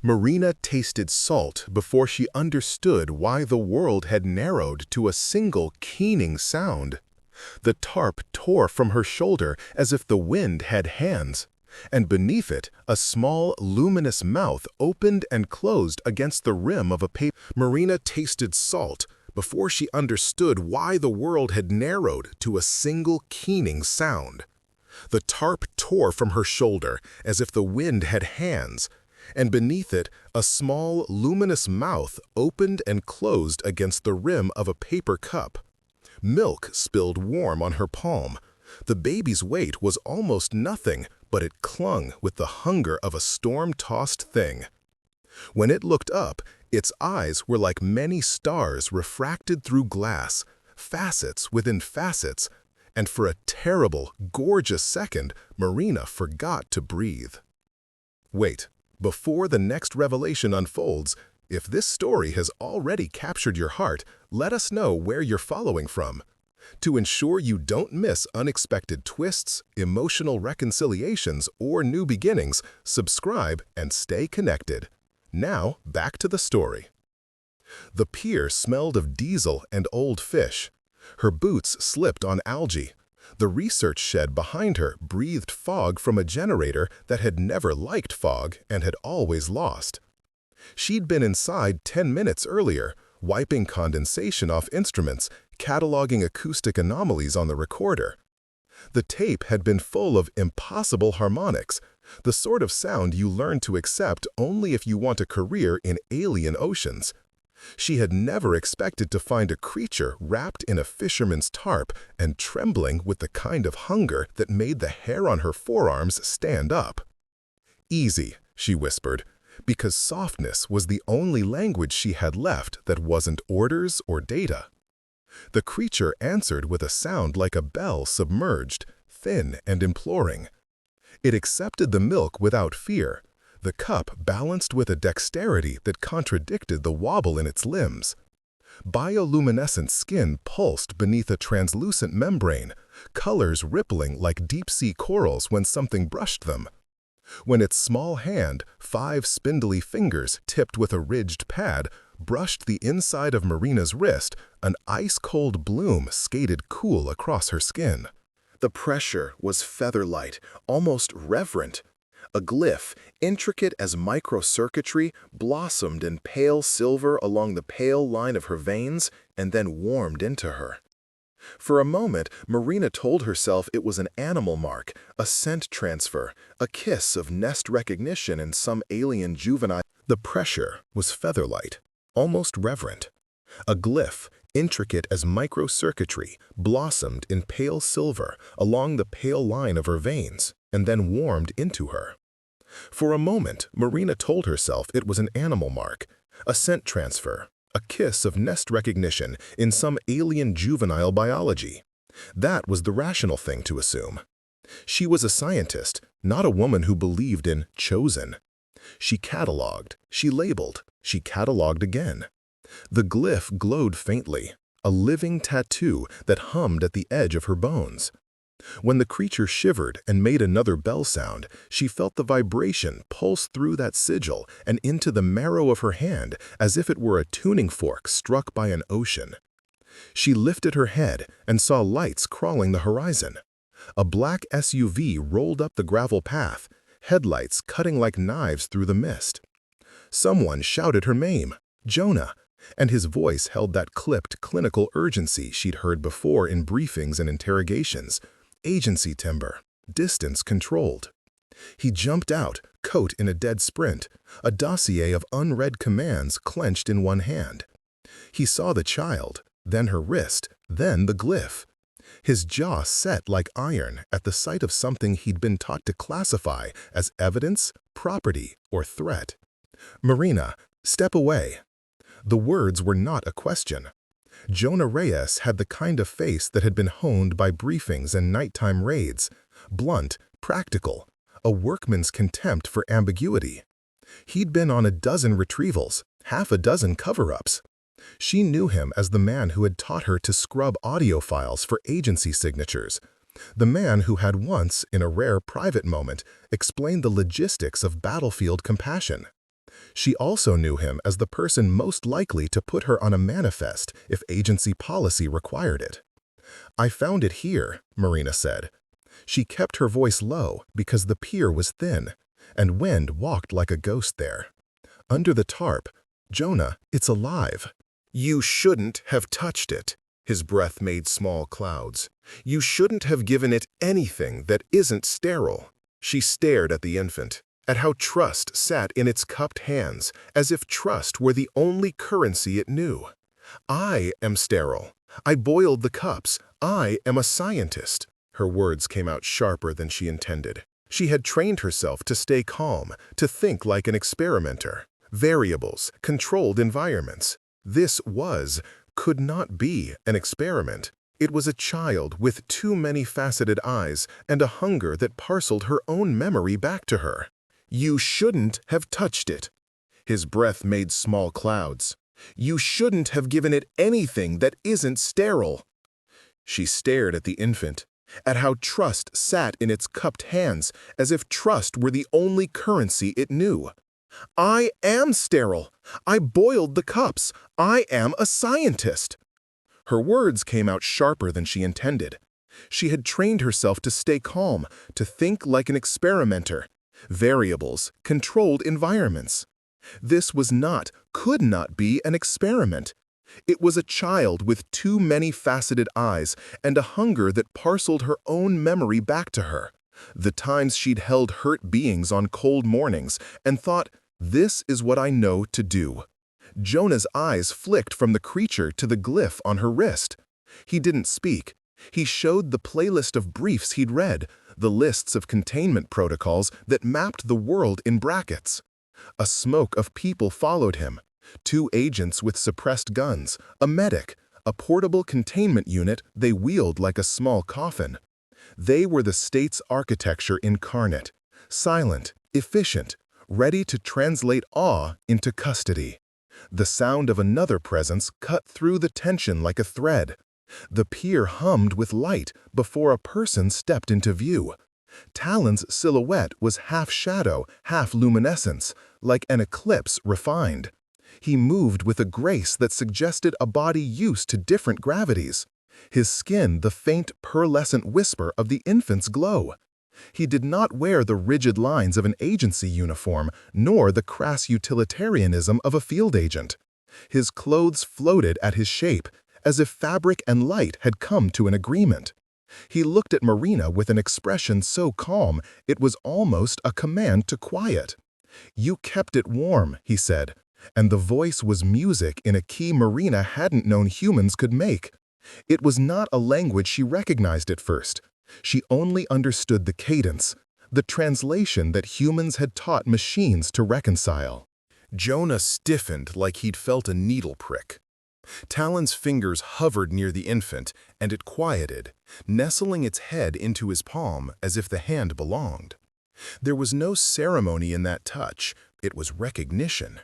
Marina tasted salt before she understood why the world had narrowed to a single keening sound. The tarp tore from her shoulder as if the wind had hands, and beneath it, a small, luminous mouth opened and closed against the rim of a paper. Marina tasted salt before she understood why the world had narrowed to a single keening sound. The tarp tore from her shoulder as if the wind had hands, and beneath it, a small, luminous mouth opened and closed against the rim of a paper cup. Milk spilled warm on her palm. The baby's weight was almost nothing, but it clung with the hunger of a storm-tossed thing. When it looked up, its eyes were like many stars refracted through glass, facets within facets, and for a terrible, gorgeous second, Marina forgot to breathe. Wait, before the next revelation unfolds, if this story has already captured your heart, let us know where you're following from. To ensure you don't miss unexpected twists, emotional reconciliations, or new beginnings, subscribe and stay connected. Now, back to the story. The pier smelled of diesel and old fish. Her boots slipped on algae. The research shed behind her breathed fog from a generator that had never liked fog and had always lost. She'd been inside 10 minutes earlier, wiping condensation off instruments, cataloging acoustic anomalies on the recorder. The tape had been full of impossible harmonics, the sort of sound you learn to accept only if you want a career in alien oceans. She had never expected to find a creature wrapped in a fisherman's tarp and trembling with the kind of hunger that made the hair on her forearms stand up. "Easy," she whispered, because softness was the only language she had left that wasn't orders or data. The creature answered with a sound like a bell submerged, thin and imploring. It accepted the milk without fear, the cup balanced with a dexterity that contradicted the wobble in its limbs. Bioluminescent skin pulsed beneath a translucent membrane, colors rippling like deep-sea corals when something brushed them. When its small hand, 5 spindly fingers tipped with a ridged pad, brushed the inside of Marina's wrist, an ice-cold bloom skated cool across her skin. The pressure was feather-light, almost reverent. A glyph, intricate as microcircuitry, blossomed in pale silver along the pale line of her veins and then warmed into her. For a moment, Marina told herself it was an animal mark, a scent transfer, a kiss of nest recognition in some alien juvenile. The pressure was feather-light, almost reverent. A glyph, intricate as microcircuitry, blossomed in pale silver along the pale line of her veins and then warmed into her. For a moment, Marina told herself it was an animal mark, a scent transfer, a kiss of nest recognition in some alien juvenile biology. That was the rational thing to assume. She was a scientist, not a woman who believed in chosen. She cataloged, she labeled, she cataloged again. The glyph glowed faintly, a living tattoo that hummed at the edge of her bones. When the creature shivered and made another bell sound, she felt the vibration pulse through that sigil and into the marrow of her hand as if it were a tuning fork struck by an ocean. She lifted her head and saw lights crawling the horizon. A black SUV rolled up the gravel path, headlights cutting like knives through the mist. Someone shouted her name, Jonah, and his voice held that clipped clinical urgency she'd heard before in briefings and interrogations. Agency timber, distance controlled. He jumped out, coat in a dead sprint, a dossier of unread commands clenched in one hand. He saw the child, then her wrist, then the glyph. His jaw set like iron at the sight of something he'd been taught to classify as evidence, property, or threat. "Marina, step away." The words were not a question. Jonah Reyes had the kind of face that had been honed by briefings and nighttime raids, blunt, practical, a workman's contempt for ambiguity. He'd been on a dozen retrievals, half a dozen cover-ups. She knew him as the man who had taught her to scrub audio files for agency signatures, the man who had once, in a rare private moment, explained the logistics of battlefield compassion. She also knew him as the person most likely to put her on a manifest if agency policy required it. "I found it here," Marina said. She kept her voice low because the pier was thin, and wind walked like a ghost there. "Under the tarp. Jonah, it's alive." "You shouldn't have touched it." His breath made small clouds. "You shouldn't have given it anything that isn't sterile." She stared at the infant, at how trust sat in its cupped hands, as if trust were the only currency it knew. "I am sterile. I boiled the cups. I am a scientist." Her words came out sharper than she intended. She had trained herself to stay calm, to think like an experimenter. Variables, controlled environments. This could not be an experiment. It was a child with too many faceted eyes and a hunger that parceled her own memory back to her. "You shouldn't have touched it." His breath made small clouds. "You shouldn't have given it anything that isn't sterile." She stared at the infant, at how trust sat in its cupped hands, as if trust were the only currency it knew. "I am sterile. I boiled the cups. I am a scientist." Her words came out sharper than she intended. She had trained herself to stay calm, to think like an experimenter. Variables, controlled environments. This could not be an experiment. It was a child with too many faceted eyes and a hunger that parceled her own memory back to her. The times she'd held hurt beings on cold mornings and thought, "This is what I know to do." Jonah's eyes flicked from the creature to the glyph on her wrist. He didn't speak. He showed the playlist of briefs he'd read, the lists of containment protocols that mapped the world in brackets. A smoke of people followed him. 2 agents with suppressed guns, a medic, a portable containment unit they wheeled like a small coffin. They were the state's architecture incarnate, silent, efficient, ready to translate awe into custody. The sound of another presence cut through the tension like a thread. The pier hummed with light before a person stepped into view. Talon's silhouette was half shadow, half luminescence, like an eclipse refined. He moved with a grace that suggested a body used to different gravities. His skin the faint pearlescent whisper of the infant's glow. He did not wear the rigid lines of an agency uniform, nor the crass utilitarianism of a field agent. His clothes floated at his shape, as if fabric and light had come to an agreement. He looked at Marina with an expression so calm it was almost a command to quiet. "You kept it warm," he said, and the voice was music in a key Marina hadn't known humans could make. It was not a language she recognized at first. She only understood the cadence, the translation that humans had taught machines to reconcile. Jonah stiffened like he'd felt a needle prick. Talon's fingers hovered near the infant, and it quieted, nestling its head into his palm as if the hand belonged. There was no ceremony in that touch, it was recognition.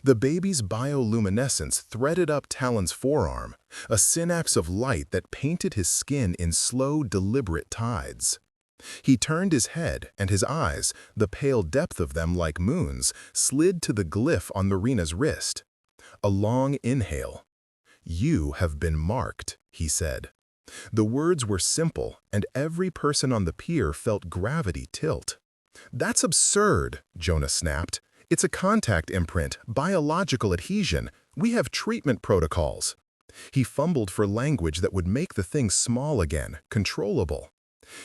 The baby's bioluminescence threaded up Talon's forearm, a synapse of light that painted his skin in slow, deliberate tides. He turned his head, and his eyes, the pale depth of them like moons, slid to the glyph on Marina's wrist. A long inhale. "You have been marked," he said. The words were simple, and every person on the pier felt gravity tilt. "That's absurd," Jonah snapped. "It's a contact imprint, biological adhesion. We have treatment protocols." He fumbled for language that would make the thing small again, controllable.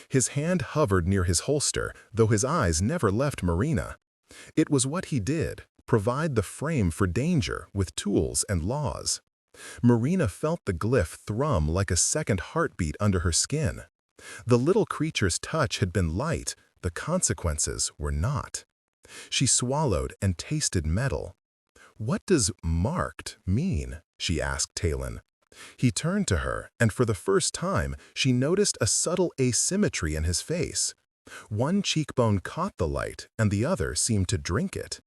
His hand hovered near his holster, though his eyes never left Marina. It was what he did, provide the frame for danger with tools and laws. Marina felt the glyph thrum like a second heartbeat under her skin. The little creature's touch had been light, the consequences were not. She swallowed and tasted metal. "What does marked mean?" she asked Talon. He turned to her, and for the first time, she noticed a subtle asymmetry in his face. One cheekbone caught the light, and the other seemed to drink it.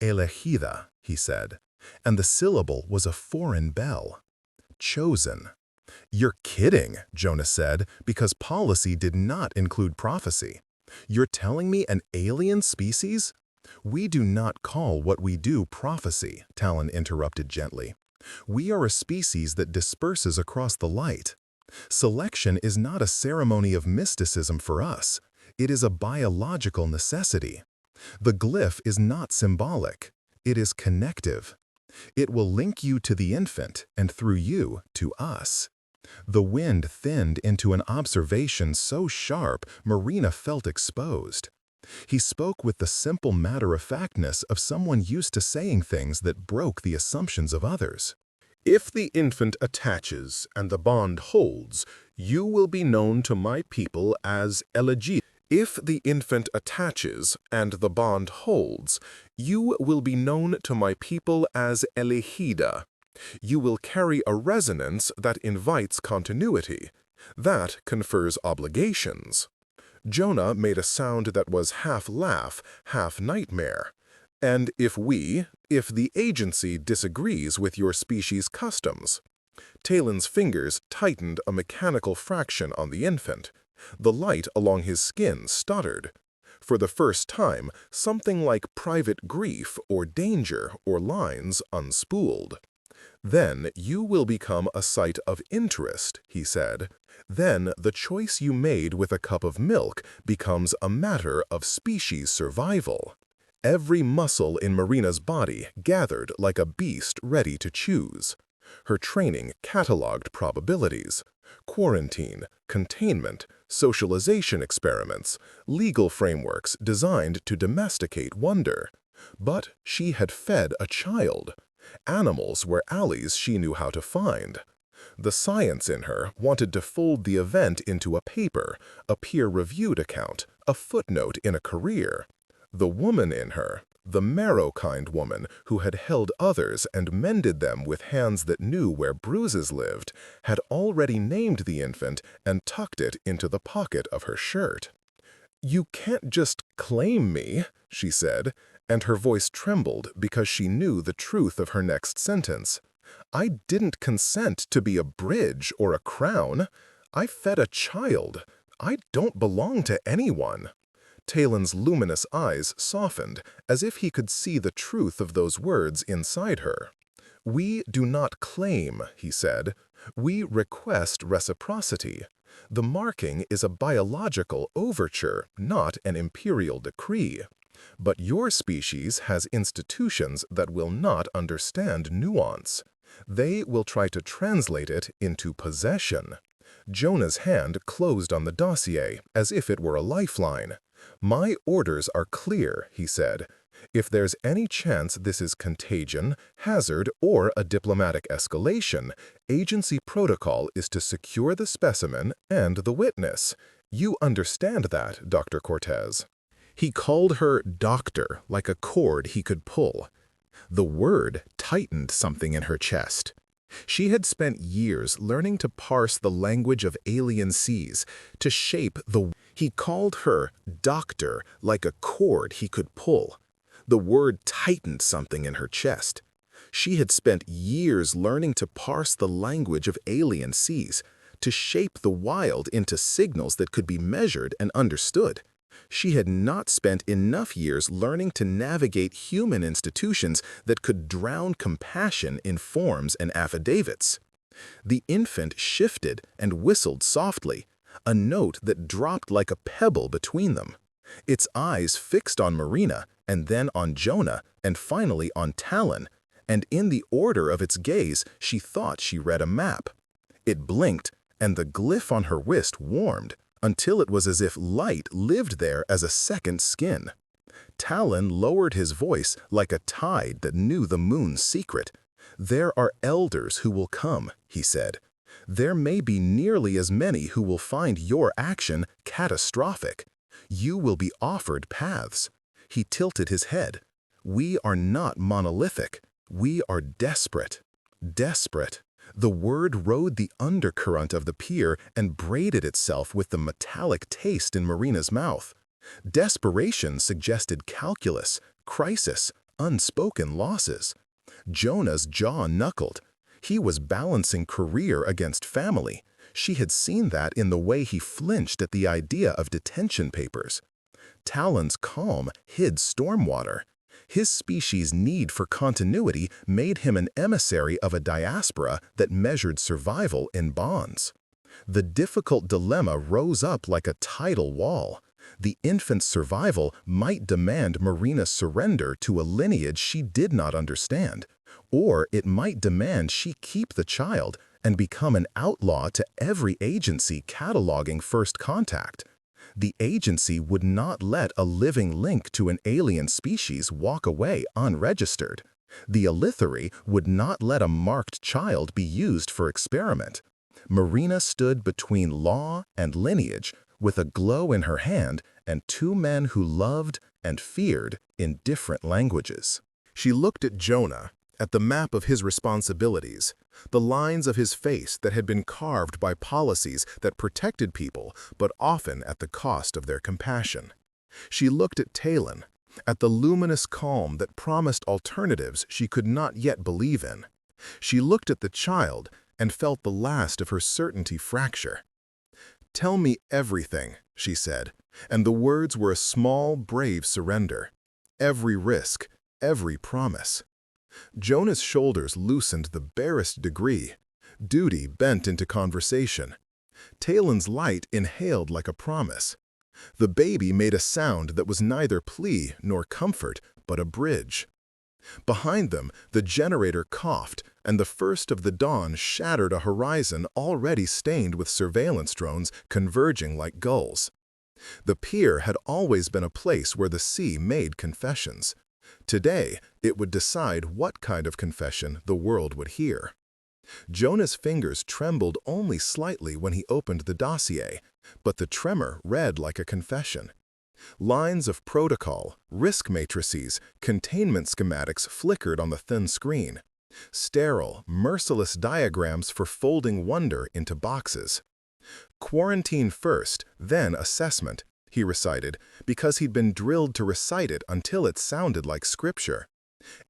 "Elegi," he said, and the syllable was a foreign bell. "Chosen." "You're kidding," Jonah said, because policy did not include prophecy. "You're telling me an alien species?" We do not call what we do prophecy, Talon interrupted gently. We are a species that disperses across the light. Selection is not a ceremony of mysticism for us. It is a biological necessity. The glyph is not symbolic. It is connective. It will link you to the infant and through you to us. The wind thinned into an observation so sharp Marina felt exposed. He spoke with the simple matter-of-factness of someone used to saying things that broke the assumptions of others. If the infant attaches and the bond holds, you will be known to my people as elegi. If the infant attaches and the bond holds, you will be known to my people as elegida. You will carry a resonance that invites continuity. That confers obligations. Jonah made a sound that was half laugh, half nightmare. And if the agency disagrees with your species' customs. Talon's fingers tightened a mechanical fraction on the infant. The light along his skin stuttered. For the first time, something like private grief or danger or lines unspooled. Then you will become a site of interest, he said. Then the choice you made with a cup of milk becomes a matter of species survival. Every muscle in Marina's body gathered like a beast ready to choose. Her training cataloged probabilities. Quarantine, containment, socialization experiments, legal frameworks designed to domesticate wonder. But she had fed a child. Animals were allies she knew how to find. The science in her wanted to fold the event into a paper, a peer-reviewed account, a footnote in a career. The woman in her, the marrow-kind woman who had held others and mended them with hands that knew where bruises lived, had already named the infant and tucked it into the pocket of her shirt. "You can't just claim me," she said, and her voice trembled because she knew the truth of her next sentence. "I didn't consent to be a bridge or a crown. I fed a child. I don't belong to anyone." Talon's luminous eyes softened, as if he could see the truth of those words inside her. "We do not claim," he said. "We request reciprocity. The marking is a biological overture, not an imperial decree. But your species has institutions that will not understand nuance. They will try to translate it into possession." Jonah's hand closed on the dossier, as if it were a lifeline. "My orders are clear," he said. "If there's any chance this is contagion, hazard, or a diplomatic escalation, agency protocol is to secure the specimen and the witness. You understand that, Dr. Cortez." He called her doctor like a cord he could pull. The word tightened something in her chest. She had spent years learning to parse the language of alien seas, to shape the... He called her doctor like a cord he could pull. The word tightened something in her chest. She had spent years learning to parse the language of alien seas, to shape the wild into signals that could be measured and understood. She had not spent enough years learning to navigate human institutions that could drown compassion in forms and affidavits. The infant shifted and whistled softly, a note that dropped like a pebble between them. Its eyes fixed on Marina, and then on Jonah, and finally on Talon, and in the order of its gaze she thought she read a map. It blinked, and the glyph on her wrist warmed, until it was as if light lived there as a second skin. Talon lowered his voice like a tide that knew the moon's secret. "There are elders who will come," he said. "There may be nearly as many who will find your action catastrophic. You will be offered paths." He tilted his head. "We are not monolithic. We are desperate. Desperate." The word rode the undercurrent of the pier and braided itself with the metallic taste in Marina's mouth. Desperation suggested calculus, crisis, unspoken losses. Jonah's jaw knuckled. He was balancing career against family. She had seen that in the way he flinched at the idea of detention papers. Talon's calm hid storm water. His species' need for continuity made him an emissary of a diaspora that measured survival in bonds. The difficult dilemma rose up like a tidal wall. The infant's survival might demand Marina's surrender to a lineage she did not understand, or it might demand she keep the child and become an outlaw to every agency cataloging first contact. The agency would not let a living link to an alien species walk away unregistered. The elegi would not let a marked child be used for experiment. Marina stood between law and lineage, with a glow in her hand and two men who loved and feared in different languages. She looked at Jonah, at the map of his responsibilities, the lines of his face that had been carved by policies that protected people, but often at the cost of their compassion. She looked at Talon, at the luminous calm that promised alternatives she could not yet believe in. She looked at the child and felt the last of her certainty fracture. "Tell me everything," she said, and the words were a small, brave surrender. Every risk, every promise. Jonah's shoulders loosened the barest degree. Duty bent into conversation. Talon's light inhaled like a promise. The baby made a sound that was neither plea nor comfort, but a bridge. Behind them, the generator coughed, and the first of the dawn shattered a horizon already stained with surveillance drones converging like gulls. The pier had always been a place where the sea made confessions. Today, it would decide what kind of confession the world would hear. Jonah's fingers trembled only slightly when he opened the dossier, but the tremor read like a confession. Lines of protocol, risk matrices, containment schematics flickered on the thin screen. Sterile, merciless diagrams for folding wonder into boxes. "Quarantine first, then assessment," he recited, because he'd been drilled to recite it until it sounded like scripture.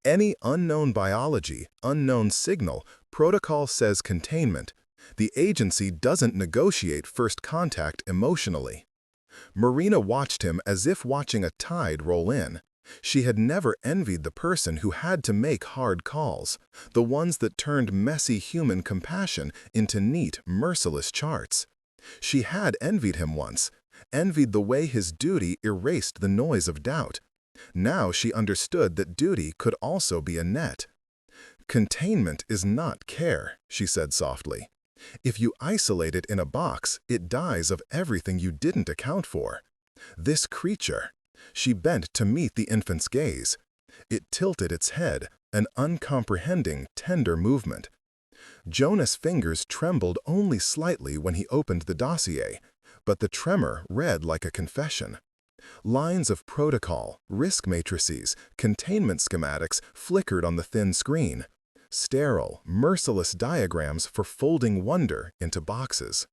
"Any unknown biology, unknown signal, protocol says containment. The agency doesn't negotiate first contact emotionally." Marina watched him as if watching a tide roll in. She had never envied the person who had to make hard calls, the ones that turned messy human compassion into neat, merciless charts. She had envied him once, envied the way his duty erased the noise of doubt. Now she understood that duty could also be a net. "Containment is not care," she said softly. "If you isolate it in a box, it dies of everything you didn't account for. This creature—" She bent to meet the infant's gaze. It tilted its head, an uncomprehending, tender movement. Jonah's fingers trembled only slightly when he opened the dossier, but the tremor read like a confession. Lines of protocol, risk matrices, containment schematics flickered on the thin screen. Sterile, merciless diagrams for folding wonder into boxes.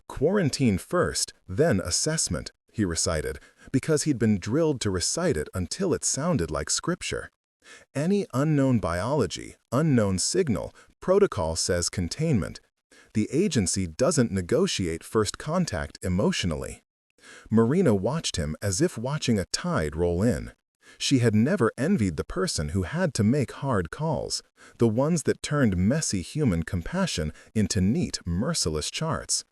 "Quarantine first, then assessment," he recited, because he'd been drilled to recite it until it sounded like scripture. "Any unknown biology, unknown signal, protocol says containment. The agency doesn't negotiate first contact emotionally." Marina watched him as if watching a tide roll in. She had never envied the person who had to make hard calls, the ones that turned messy human compassion into neat, merciless charts.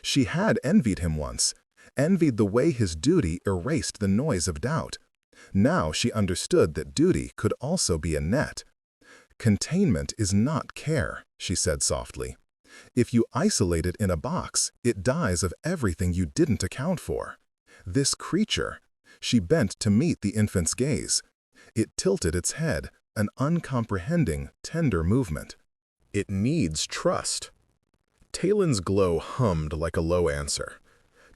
She had envied him once, envied the way his duty erased the noise of doubt. Now she understood that duty could also be a net. "Containment is not care," she said softly. "If you isolate it in a box, it dies of everything you didn't account for. This creature—" She bent to meet the infant's gaze. It tilted its head, an uncomprehending, tender movement. "It needs trust." Talon's glow hummed like a low answer.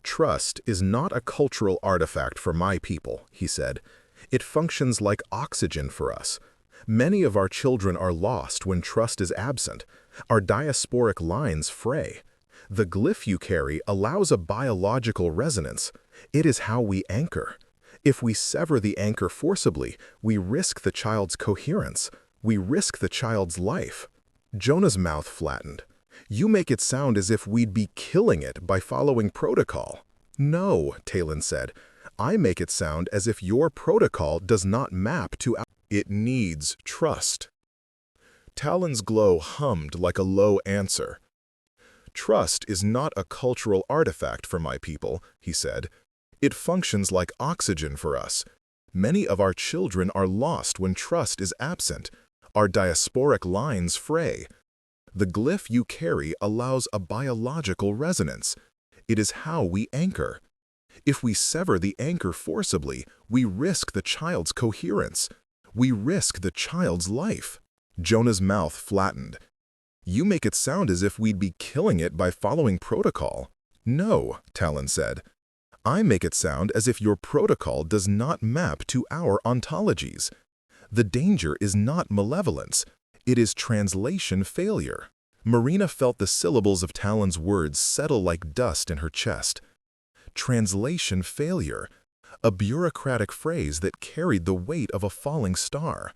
"Trust is not a cultural artifact for my people," he said. "It functions like oxygen for us. Many of our children are lost when trust is absent. Our diasporic lines fray. The glyph you carry allows a biological resonance. It is how we anchor. If we sever the anchor forcibly, we risk the child's coherence. We risk the child's life." Jonah's mouth flattened. "You make it sound as if we'd be killing it by following protocol." "No," Talon said. I make it sound as if your protocol does not map to our. It needs trust. Talon's glow hummed like a low answer. Trust is not a cultural artifact for my people, he said. It functions like oxygen for us. Many of our children are lost when trust is absent. Our diasporic lines fray. The glyph you carry allows a biological resonance. It is how we anchor. If we sever the anchor forcibly, we risk the child's coherence. We risk the child's life. Jonah's mouth flattened. You make it sound as if we'd be killing it by following protocol. No, Talon said. I make it sound as if your protocol does not map to our ontologies. The danger is not malevolence. It is translation failure. Marina felt the syllables of Talon's words settle like dust in her chest. Translation failure, a bureaucratic phrase that carried the weight of a falling star.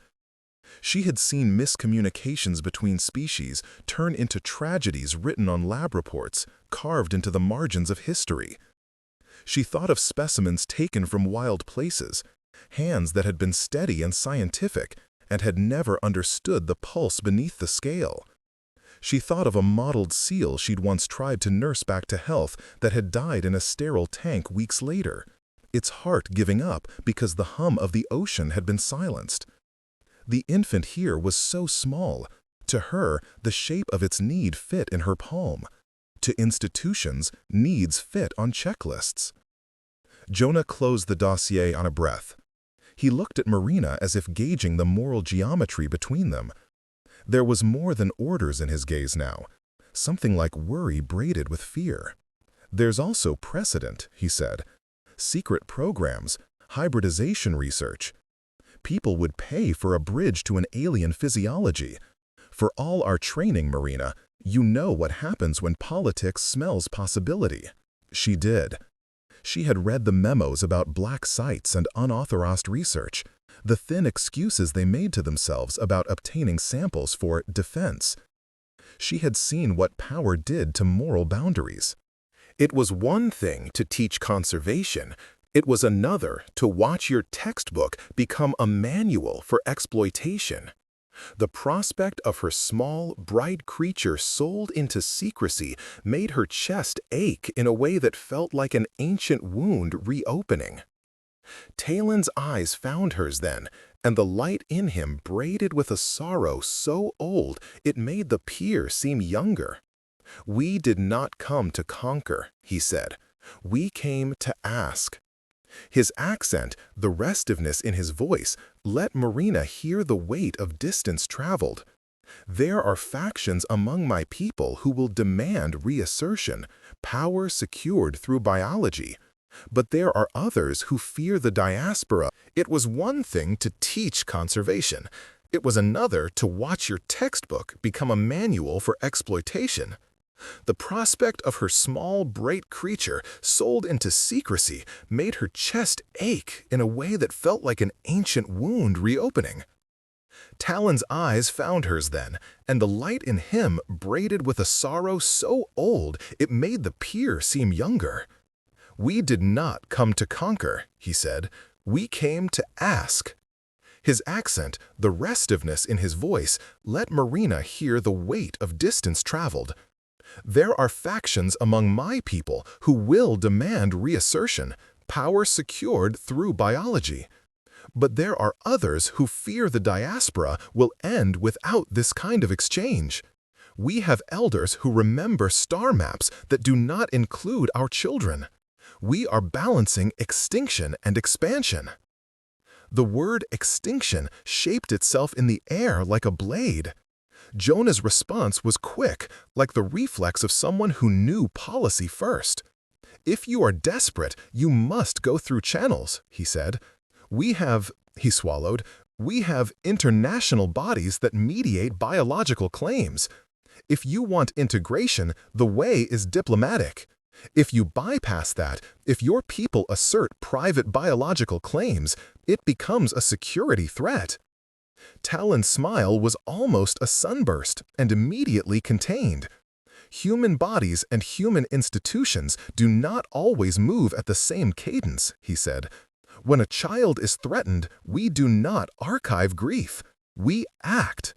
She had seen miscommunications between species turn into tragedies written on lab reports, carved into the margins of history. She thought of specimens taken from wild places, hands that had been steady and scientific and had never understood the pulse beneath the scale. She thought of a mottled seal she'd once tried to nurse back to health that had died in a sterile tank weeks later, its heart giving up because the hum of the ocean had been silenced. The infant here was so small. To her, the shape of its need fit in her palm. To institutions, needs fit on checklists. Jonah closed the dossier on a breath. He looked at Marina as if gauging the moral geometry between them. There was more than orders in his gaze now, something like worry braided with fear. There's also precedent, he said. Secret programs, hybridization research. People would pay for a bridge to an alien physiology. For all our training, Marina, you know what happens when politics smells possibility. She did. She had read the memos about black sites and unauthorized research, the thin excuses they made to themselves about obtaining samples for defense. She had seen what power did to moral boundaries. It was one thing to teach conservation. It was another to watch your textbook become a manual for exploitation. The prospect of her small, bright creature sold into secrecy made her chest ache in a way that felt like an ancient wound reopening. Talon's eyes found hers then, and the light in him braided with a sorrow so old it made the peer seem younger. We did not come to conquer, he said. We came to ask. His accent, the restiveness in his voice, let Marina hear the weight of distance traveled. There are factions among my people who will demand reassertion, power secured through biology. But there are others who fear the diaspora. It was one thing to teach conservation. It was another to watch your textbook become a manual for exploitation. The prospect of her small, bright creature sold into secrecy made her chest ache in a way that felt like an ancient wound reopening. Talon's eyes found hers then, and the light in him braided with a sorrow so old it made the peer seem younger. We did not come to conquer, he said. We came to ask. His accent, the restiveness in his voice, let Marina hear the weight of distance traveled. There are factions among my people who will demand reassertion, power secured through biology. But there are others who fear the diaspora will end without this kind of exchange. We have elders who remember star maps that do not include our children. We are balancing extinction and expansion. The word extinction shaped itself in the air like a blade. Jonah's response was quick, like the reflex of someone who knew policy first. If you are desperate, you must go through channels, he said. He swallowed, we have international bodies that mediate biological claims. If you want integration, the way is diplomatic. If you bypass that, if your people assert private biological claims, it becomes a security threat. Talon's smile was almost a sunburst and immediately contained. Human bodies and human institutions do not always move at the same cadence, he said. When a child is threatened, we do not archive grief. We act.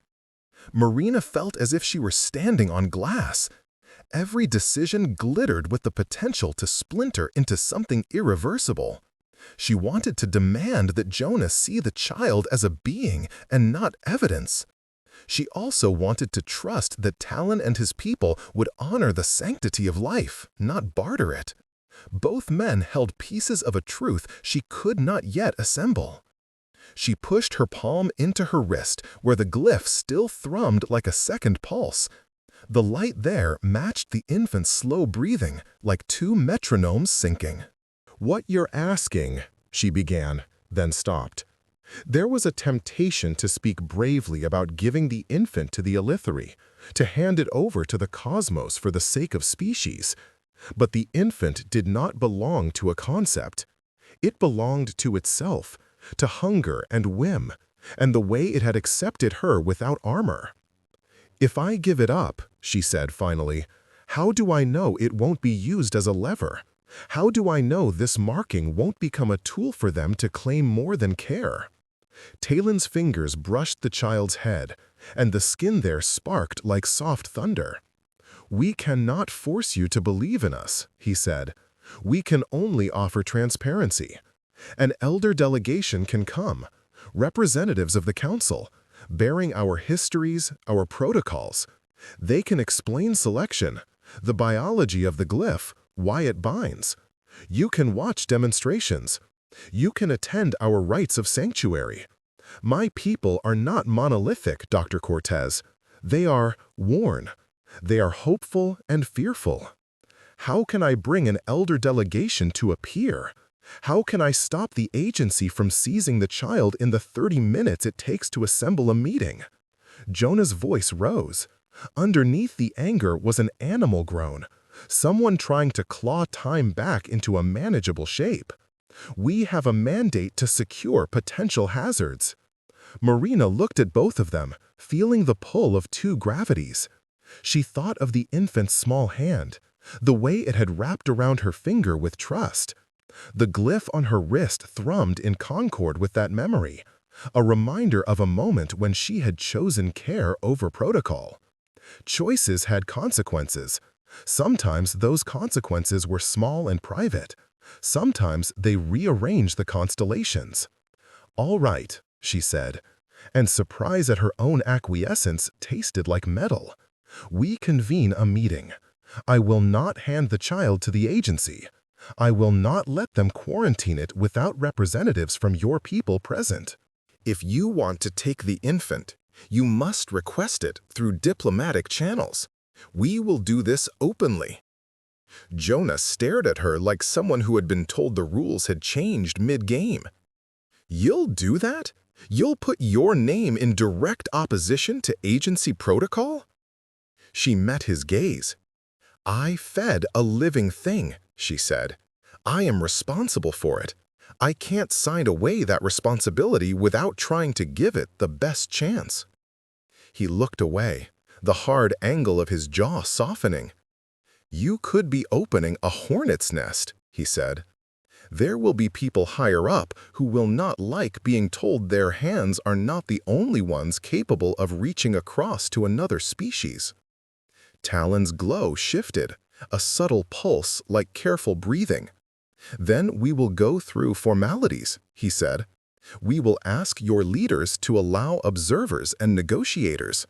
Marina felt as if she were standing on glass. Every decision glittered with the potential to splinter into something irreversible. She wanted to demand that Jonah see the child as a being and not evidence. She also wanted to trust that Talon and his people would honor the sanctity of life, not barter it. Both men held pieces of a truth she could not yet assemble. She pushed her palm into her wrist, where the glyph still thrummed like a second pulse. The light there matched the infant's slow breathing, like two metronomes syncing. "What you're asking," she began, then stopped. There was a temptation to speak bravely about giving the infant to the elegi, to hand it over to the cosmos for the sake of species. But the infant did not belong to a concept. It belonged to itself, to hunger and whim, and the way it had accepted her without armor. "If I give it up," she said finally, "how do I know it won't be used as a lever? How do I know this marking won't become a tool for them to claim more than care?" Talon's fingers brushed the child's head, and the skin there sparked like soft thunder. "We cannot force you to believe in us," he said. "We can only offer transparency. An elder delegation can come, representatives of the council, bearing our histories, our protocols. They can explain selection, the biology of the glyph, why it binds. You can watch demonstrations. You can attend our rites of sanctuary. My people are not monolithic, Dr. Cortez. They are worn. They are hopeful and fearful. How can I bring an elder delegation to appear? How can I stop the agency from seizing the child in the 30 minutes it takes to assemble a meeting?" Jonah's voice rose. Underneath the anger was an animal groan, someone trying to claw time back into a manageable shape. "We have a mandate to secure potential hazards." Marina looked at both of them, feeling the pull of two gravities. She thought of the infant's small hand, the way it had wrapped around her finger with trust. The glyph on her wrist thrummed in concord with that memory, a reminder of a moment when she had chosen care over protocol. Choices had consequences. Sometimes those consequences were small and private. Sometimes they rearranged the constellations. "All right," she said, and surprise at her own acquiescence tasted like metal. "We convene a meeting. I will not hand the child to the agency. I will not let them quarantine it without representatives from your people present. If you want to take the infant, you must request it through diplomatic channels. We will do this openly." Jonah stared at her like someone who had been told the rules had changed mid-game. "You'll do that? You'll put your name in direct opposition to agency protocol?" She met his gaze. "I fed a living thing," she said. "I am responsible for it. I can't sign away that responsibility without trying to give it the best chance." He looked away, the hard angle of his jaw softening. "You could be opening a hornet's nest," he said. "There will be people higher up who will not like being told their hands are not the only ones capable of reaching across to another species." Talon's glow shifted, a subtle pulse like careful breathing. "Then we will go through formalities," he said. "We will ask your leaders to allow observers and negotiators.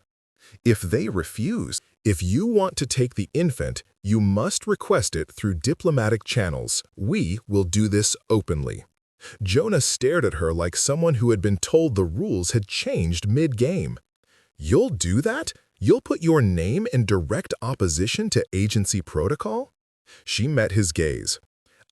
If they refuse, if you want to take the infant, you must request it through diplomatic channels. We will do this openly." Jonah stared at her like someone who had been told the rules had changed mid-game. "You'll do that? You'll put your name in direct opposition to agency protocol?" She met his gaze.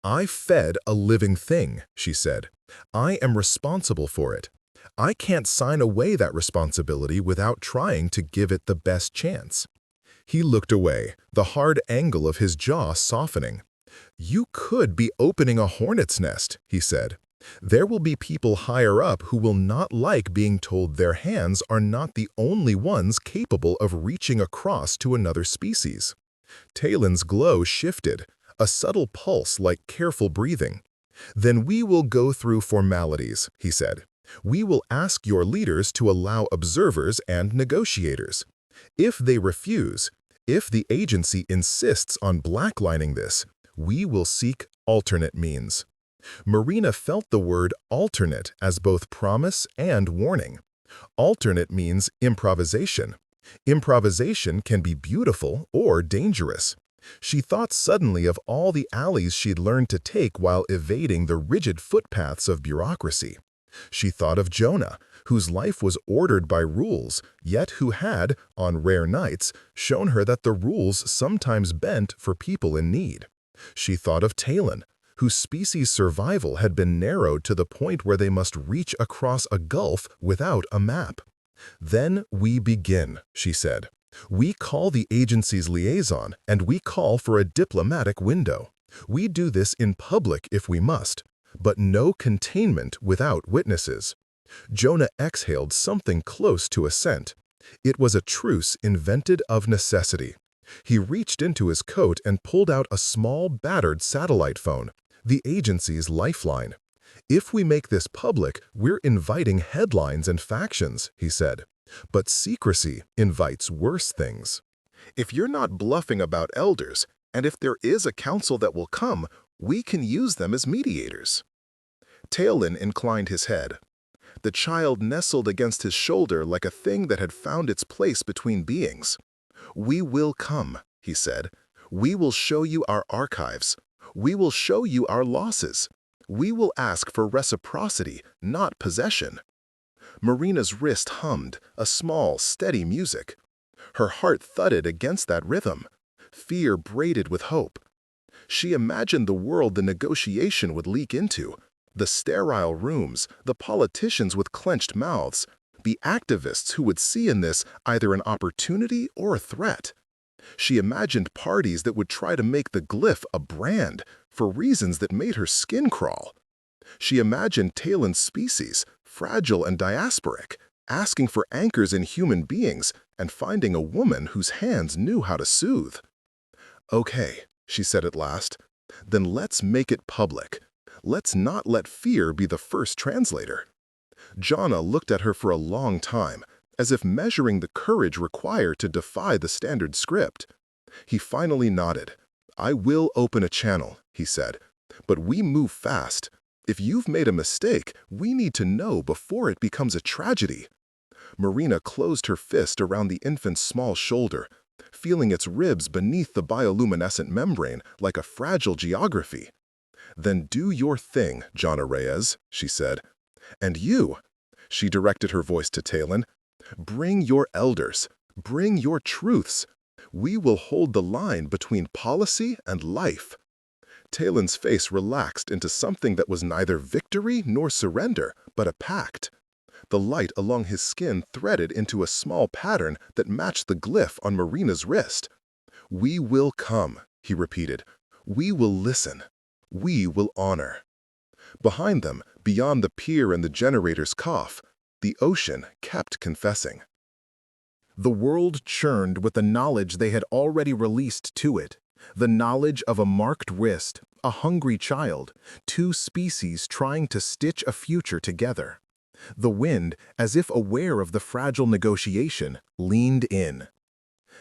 "I fed a living thing," she said. "I am responsible for it. I can't sign away that responsibility without trying to give it the best chance." He looked away, the hard angle of his jaw softening. "You could be opening a hornet's nest," he said. "There will be people higher up who will not like being told their hands are not the only ones capable of reaching across to another species. Talon's glow shifted, a subtle pulse like careful breathing. "Then we will go through formalities," he said. "We will ask your leaders to allow observers and negotiators. If they refuse, if the agency insists on blacklining this, we will seek alternate means." Marina felt the word alternate as both promise and warning. Alternate means improvisation. Improvisation can be beautiful or dangerous. She thought suddenly of all the alleys she'd learned to take while evading the rigid footpaths of bureaucracy. She thought of Jonah, whose life was ordered by rules, yet who had, on rare nights, shown her that the rules sometimes bent for people in need. She thought of Talon, whose species' survival had been narrowed to the point where they must reach across a gulf without a map. "Then we begin," she said. "We call the agency's liaison, and we call for a diplomatic window. We do this in public if we must, but no containment without witnesses." Jonah exhaled something close to assent. It was a truce invented of necessity. He reached into his coat and pulled out a small, battered satellite phone, the agency's lifeline. "If we make this public, we're inviting headlines and factions," he said. "But secrecy invites worse things. If you're not bluffing about elders, and if there is a council that will come, we can use them as mediators." Talon inclined his head. The child nestled against his shoulder like a thing that had found its place between beings. "We will come," he said. "We will show you our archives. We will show you our losses. We will ask for reciprocity, not possession." Marina's wrist hummed, a small, steady music. Her heart thudded against that rhythm. Fear braided with hope. She imagined the world the negotiation would leak into, the sterile rooms, the politicians with clenched mouths, the activists who would see in this either an opportunity or a threat. She imagined parties that would try to make the glyph a brand for reasons that made her skin crawl. She imagined Talon's species, fragile and diasporic, asking for anchors in human beings and finding a woman whose hands knew how to soothe. "Okay," she said at last, "then let's make it public. Let's not let fear be the first translator." Jonah looked at her for a long time, as if measuring the courage required to defy the standard script. He finally nodded. "I will open a channel," he said, "but we move fast. If you've made a mistake, we need to know before it becomes a tragedy." Marina closed her fist around the infant's small shoulder, feeling its ribs beneath the bioluminescent membrane like a fragile geography. "Then do your thing, Jonah Reyes," she said. "And you," she directed her voice to Talon, "bring your elders, bring your truths. We will hold the line between policy and life." Talon's face relaxed into something that was neither victory nor surrender, but a pact. The light along his skin threaded into a small pattern that matched the glyph on Marina's wrist. "We will come," he repeated. "We will listen. We will honor." Behind them, beyond the pier and the generator's cough, the ocean kept confessing. The world churned with the knowledge they had already released to it, the knowledge of a marked wrist, a hungry child, two species trying to stitch a future together. The wind, as if aware of the fragile negotiation, leaned in.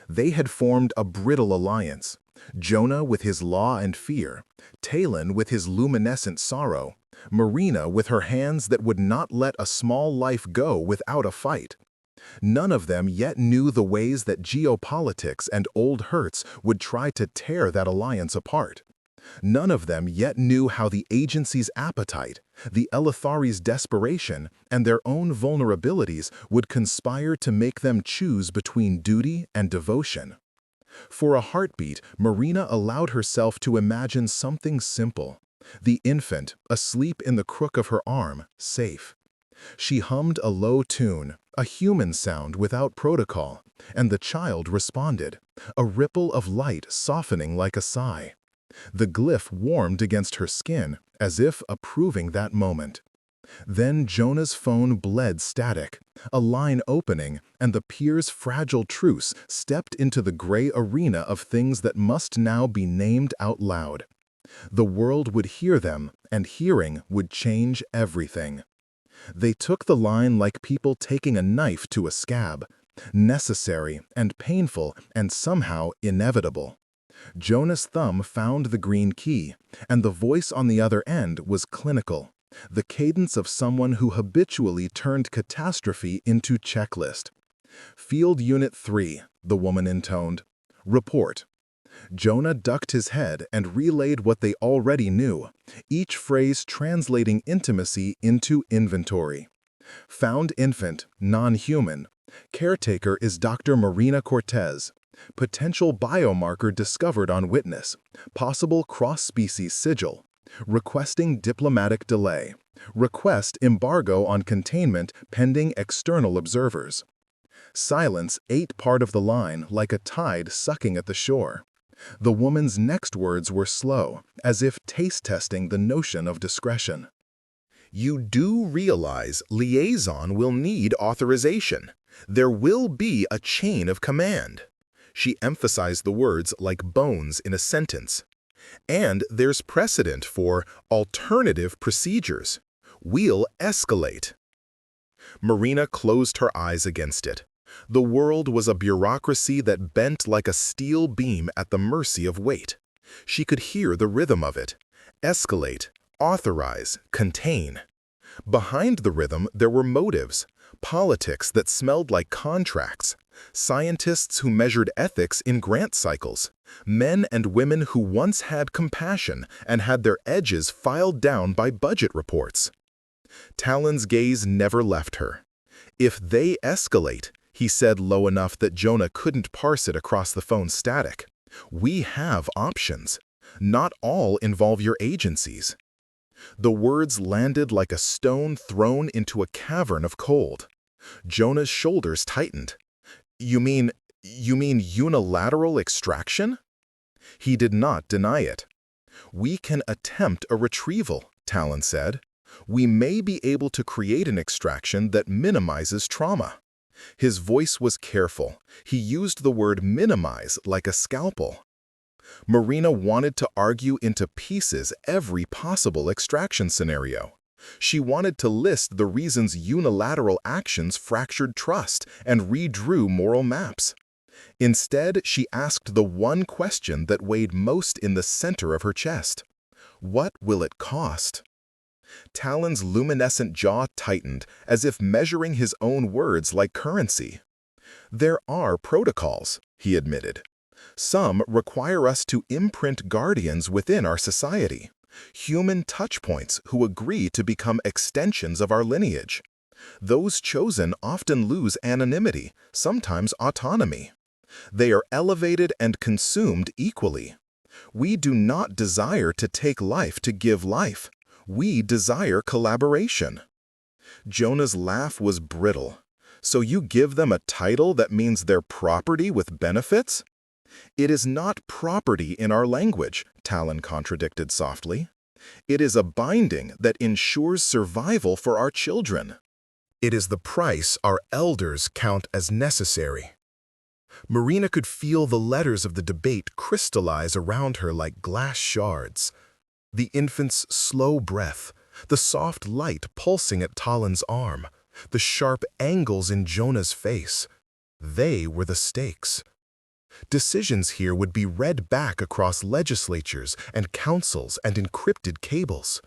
They had formed a brittle alliance, Jonah with his law and fear, Talon with his luminescent sorrow, Marina with her hands that would not let a small life go without a fight. None of them yet knew the ways that geopolitics and old hurts would try to tear that alliance apart. None of them yet knew how the agency's appetite, the Elethari's desperation, and their own vulnerabilities would conspire to make them choose between duty and devotion. For a heartbeat, Marina allowed herself to imagine something simple: the infant, asleep in the crook of her arm, safe. She hummed a low tune, a human sound without protocol, and the child responded, a ripple of light softening like a sigh. The glyph warmed against her skin, as if approving that moment. Then Jonah's phone bled static, a line opening, and the peer's fragile truce stepped into the gray arena of things that must now be named out loud. The world would hear them, and hearing would change everything. They took the line like people taking a knife to a scab, necessary and painful and somehow inevitable. Jonah's thumb found the green key, and the voice on the other end was clinical, the cadence of someone who habitually turned catastrophe into checklist. "Field Unit 3, the woman intoned. "Report." Jonah ducked his head and relayed what they already knew, each phrase translating intimacy into inventory. "Found infant, non-human. Caretaker is Dr. Marina Cortez. Potential biomarker discovered on witness. Possible cross-species sigil. Requesting diplomatic delay. Request embargo on containment pending external observers." Silence ate part of the line like a tide sucking at the shore. The woman's next words were slow, as if taste-testing the notion of discretion. "You do realize liaison will need authorization. There will be a chain of command." She emphasized the words like bones in a sentence. "And there's precedent for alternative procedures. We'll escalate." Marina closed her eyes against it. The world was a bureaucracy that bent like a steel beam at the mercy of weight. She could hear the rhythm of it. Escalate, authorize, contain. Behind the rhythm there were motives, politics that smelled like contracts, scientists who measured ethics in grant cycles, men and women who once had compassion and had their edges filed down by budget reports. Talon's gaze never left her. "If they escalate," he said low enough that Jonah couldn't parse it across the phone's static, "we have options. Not all involve your agencies." The words landed like a stone thrown into a cavern of cold. Jonah's shoulders tightened. You mean unilateral extraction?" He did not deny it. "We can attempt a retrieval," Talon said. "We may be able to create an extraction that minimizes trauma." His voice was careful. He used the word minimize like a scalpel. Marina wanted to argue into pieces every possible extraction scenario. She wanted to list the reasons unilateral actions fractured trust and redrew moral maps. Instead, she asked the one question that weighed most in the center of her chest. What will it cost? Talon's luminescent jaw tightened, as if measuring his own words like currency. "There are protocols," he admitted. "Some require us to imprint guardians within our society, human touchpoints who agree to become extensions of our lineage. Those chosen often lose anonymity, sometimes autonomy. They are elevated and consumed equally. We do not desire to take life to give life. We desire collaboration." Jonah's laugh was brittle. "So you give them a title that means they're property with benefits?" "It is not property in our language," Talon contradicted softly. "It is a binding that ensures survival for our children. It is the price our elders count as necessary." Marina could feel the letters of the debate crystallize around her like glass shards. The infant's slow breath, the soft light pulsing at Talon's arm, the sharp angles in Jonah's face. They were the stakes. Decisions here would be read back across legislatures and councils and encrypted cables.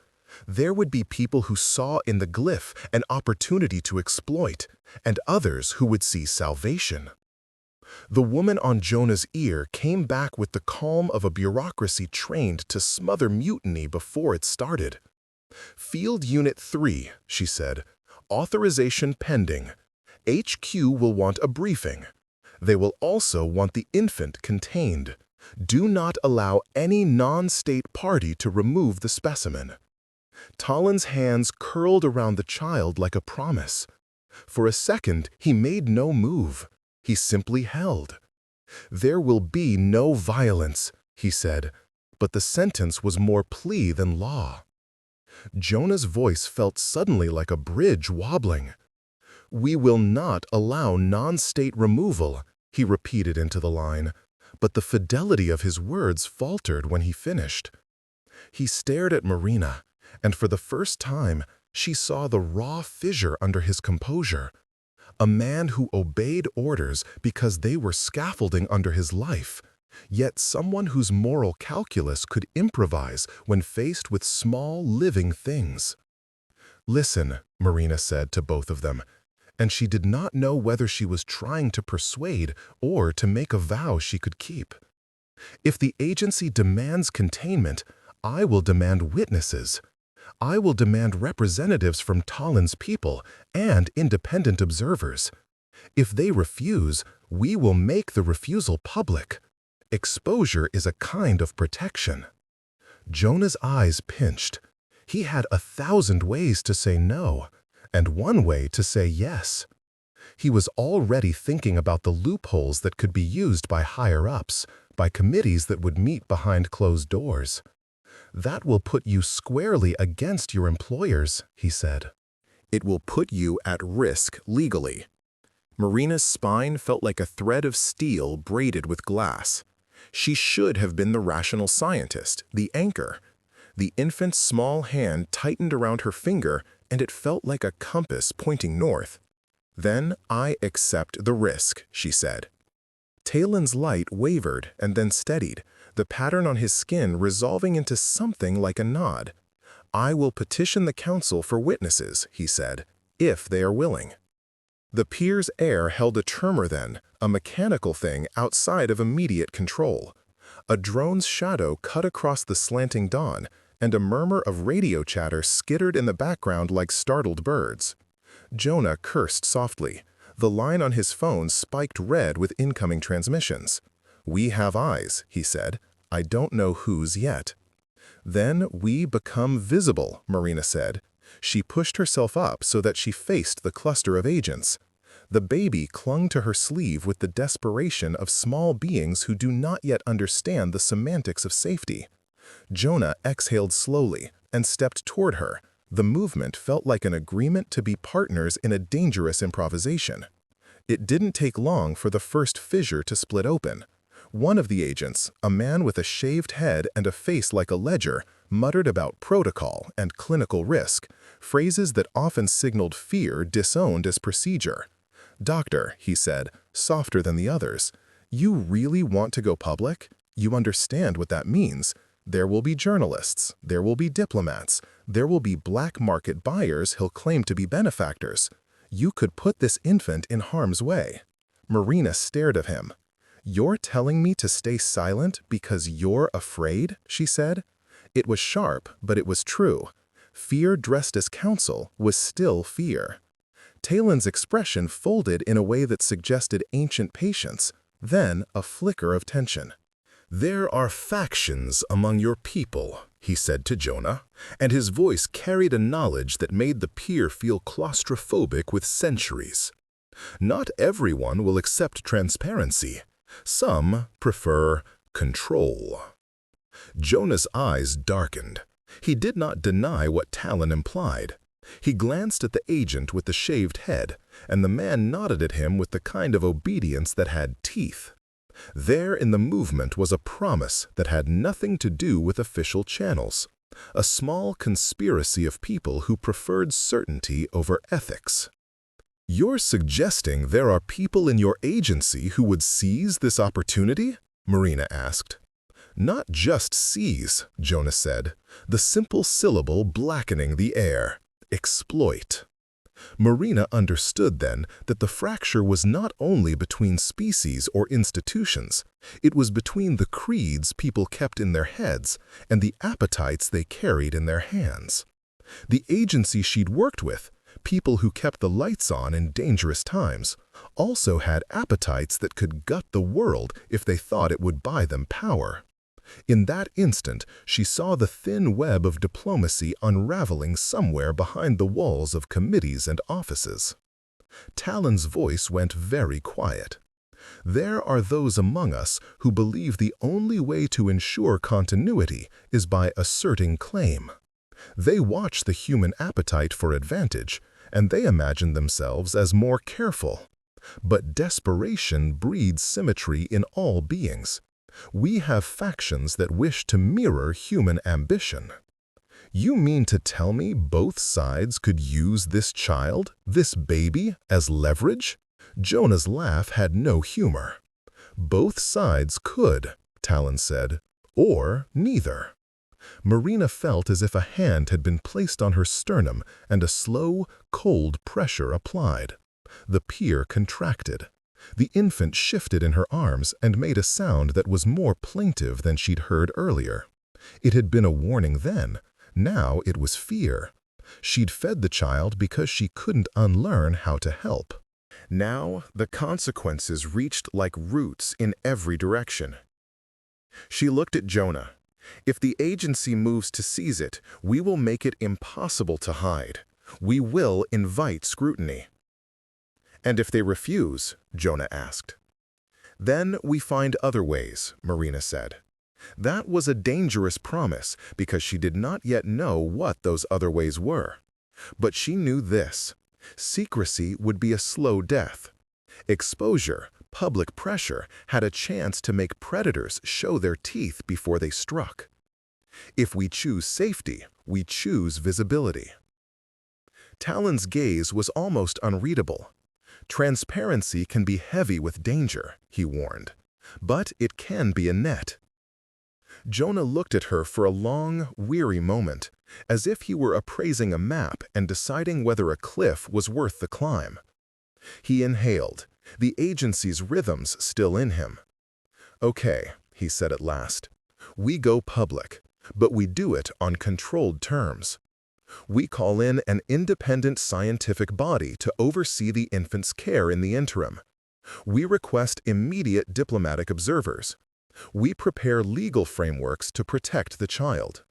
There would be people who saw in the glyph an opportunity to exploit, and others who would see salvation. The woman on Jonah's ear came back with the calm of a bureaucracy trained to smother mutiny before it started. "Field Unit 3, she said. "Authorization pending. HQ will want a briefing. They will also want the infant contained. Do not allow any non-state party to remove the specimen." Talon's hands curled around the child like a promise. For a second, he made no move. He simply held. "There will be no violence," he said, but the sentence was more plea than law. Jonah's voice felt suddenly like a bridge wobbling. "We will not allow non-state removal," he repeated into the line, but the fidelity of his words faltered when he finished. He stared at Marina, and for the first time, she saw the raw fissure under his composure. A man who obeyed orders because they were scaffolding under his life, yet someone whose moral calculus could improvise when faced with small living things. "Listen," Marina said to both of them, and she did not know whether she was trying to persuade or to make a vow she could keep. "If the agency demands containment, I will demand witnesses. I will demand representatives from Talon's people and independent observers. If they refuse, we will make the refusal public. Exposure is a kind of protection." Jonah's eyes pinched. He had 1,000 ways to say no, and one way to say yes. He was already thinking about the loopholes that could be used by higher-ups, by committees that would meet behind closed doors. "That will put you squarely against your employers," he said. "It will put you at risk legally." Marina's spine felt like a thread of steel braided with glass. She should have been the rational scientist, the anchor. The infant's small hand tightened around her finger, and it felt like a compass pointing north. "Then I accept the risk," she said. Talon's light wavered and then steadied, the pattern on his skin resolving into something like a nod. "I will petition the council for witnesses," he said, "if they are willing." The pier's air held a tremor then, a mechanical thing outside of immediate control. A drone's shadow cut across the slanting dawn, and a murmur of radio chatter skittered in the background like startled birds. Jonah cursed softly. The line on his phone spiked red with incoming transmissions. "We have eyes," he said. "I don't know whose yet." "Then we become visible," Marina said. She pushed herself up so that she faced the cluster of agents. The baby clung to her sleeve with the desperation of small beings who do not yet understand the semantics of safety. Jonah exhaled slowly and stepped toward her. The movement felt like an agreement to be partners in a dangerous improvisation. It didn't take long for the first fissure to split open. One of the agents, a man with a shaved head and a face like a ledger, muttered about protocol and clinical risk, phrases that often signaled fear disowned as procedure. "Doctor," he said, softer than the others, "you really want to go public? You understand what that means. There will be journalists, there will be diplomats, there will be black market buyers he'll claim to be benefactors. You could put this infant in harm's way." Marina stared at him. "You're telling me to stay silent because you're afraid?" she said. It was sharp, but it was true. Fear dressed as counsel was still fear. Talon's expression folded in a way that suggested ancient patience, then a flicker of tension. "There are factions among your people," he said to Jonah, and his voice carried a knowledge that made the peer feel claustrophobic with centuries. "Not everyone will accept transparency. Some prefer control." Jonah's eyes darkened. He did not deny what Talon implied. He glanced at the agent with the shaved head, and the man nodded at him with the kind of obedience that had teeth. There in the movement was a promise that had nothing to do with official channels, a small conspiracy of people who preferred certainty over ethics. "You're suggesting there are people in your agency who would seize this opportunity?" Marina asked. "Not just seize," Jonah said, the simple syllable blackening the air. "Exploit." Marina understood then that the fracture was not only between species or institutions, it was between the creeds people kept in their heads and the appetites they carried in their hands. The agency she'd worked with, people who kept the lights on in dangerous times, also had appetites that could gut the world if they thought it would buy them power. In that instant, she saw the thin web of diplomacy unraveling somewhere behind the walls of committees and offices. Talon's voice went very quiet. "There are those among us who believe the only way to ensure continuity is by asserting claim. They watch the human appetite for advantage, and they imagine themselves as more careful. But desperation breeds symmetry in all beings. We have factions that wish to mirror human ambition. You mean to tell me both sides could use this child, this baby, as leverage? Jonah's laugh had no humor. Both sides could, Talon said, or neither. Marina felt as if a hand had been placed on her sternum and a slow, cold pressure applied. The pier contracted. The infant shifted in her arms and made a sound that was more plaintive than she'd heard earlier. It had been a warning then. Now it was fear. She'd fed the child because she couldn't unlearn how to help. Now the consequences reached like roots in every direction. She looked at Jonah. If the agency moves to seize it, we will make it impossible to hide. We will invite scrutiny. And if they refuse, Jonah asked. Then we find other ways, Marina said. That was a dangerous promise because she did not yet know what those other ways were. But she knew this. Secrecy would be a slow death. Exposure, public pressure, had a chance to make predators show their teeth before they struck. If we choose safety, we choose visibility. Talon's gaze was almost unreadable. Transparency can be heavy with danger, he warned, but it can be a net. Jonah looked at her for a long, weary moment, as if he were appraising a map and deciding whether a cliff was worth the climb. He inhaled, the agency's rhythms still in him. Okay, he said at last. We go public, but we do it on controlled terms. We call in an independent scientific body to oversee the infant's care in the interim. We request immediate diplomatic observers. We prepare legal frameworks to protect the child.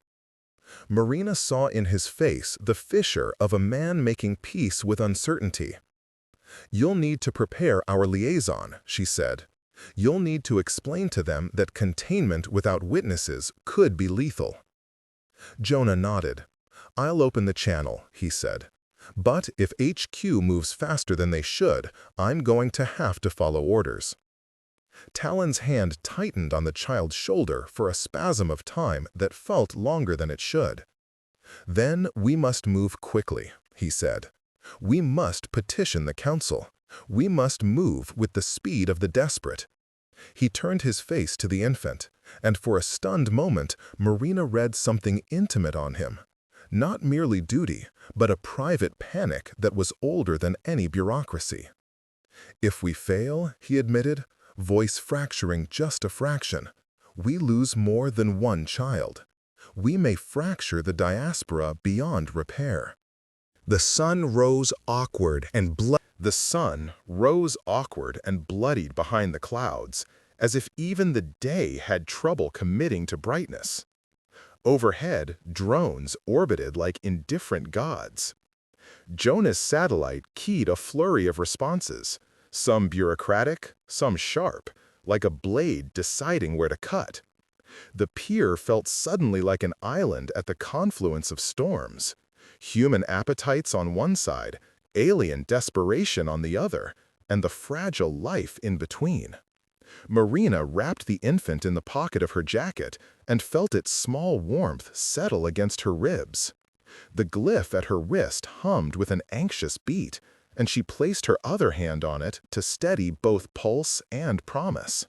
Marina saw in his face the fissure of a man making peace with uncertainty. You'll need to prepare our liaison, she said. You'll need to explain to them that containment without witnesses could be lethal. Jonah nodded. I'll open the channel, he said. But if HQ moves faster than they should, I'm going to have to follow orders. Talon's hand tightened on the child's shoulder for a spasm of time that felt longer than it should. Then we must move quickly, he said. We must petition the council. We must move with the speed of the desperate. He turned his face to the infant, and for a stunned moment, Marina read something intimate on him. Not merely duty, but a private panic that was older than any bureaucracy. If we fail, he admitted, voice fracturing just a fraction, we lose more than one child. We may fracture the diaspora beyond repair. The sun rose awkward and bloodied behind the clouds, as if even the day had trouble committing to brightness. Overhead, drones orbited like indifferent gods. Jonah's satellite keyed a flurry of responses, some bureaucratic, some sharp, like a blade deciding where to cut. The pier felt suddenly like an island at the confluence of storms. Human appetites on one side, alien desperation on the other, and the fragile life in between. Marina wrapped the infant in the pocket of her jacket and felt its small warmth settle against her ribs. The glyph at her wrist hummed with an anxious beat, and she placed her other hand on it to steady both pulse and promise.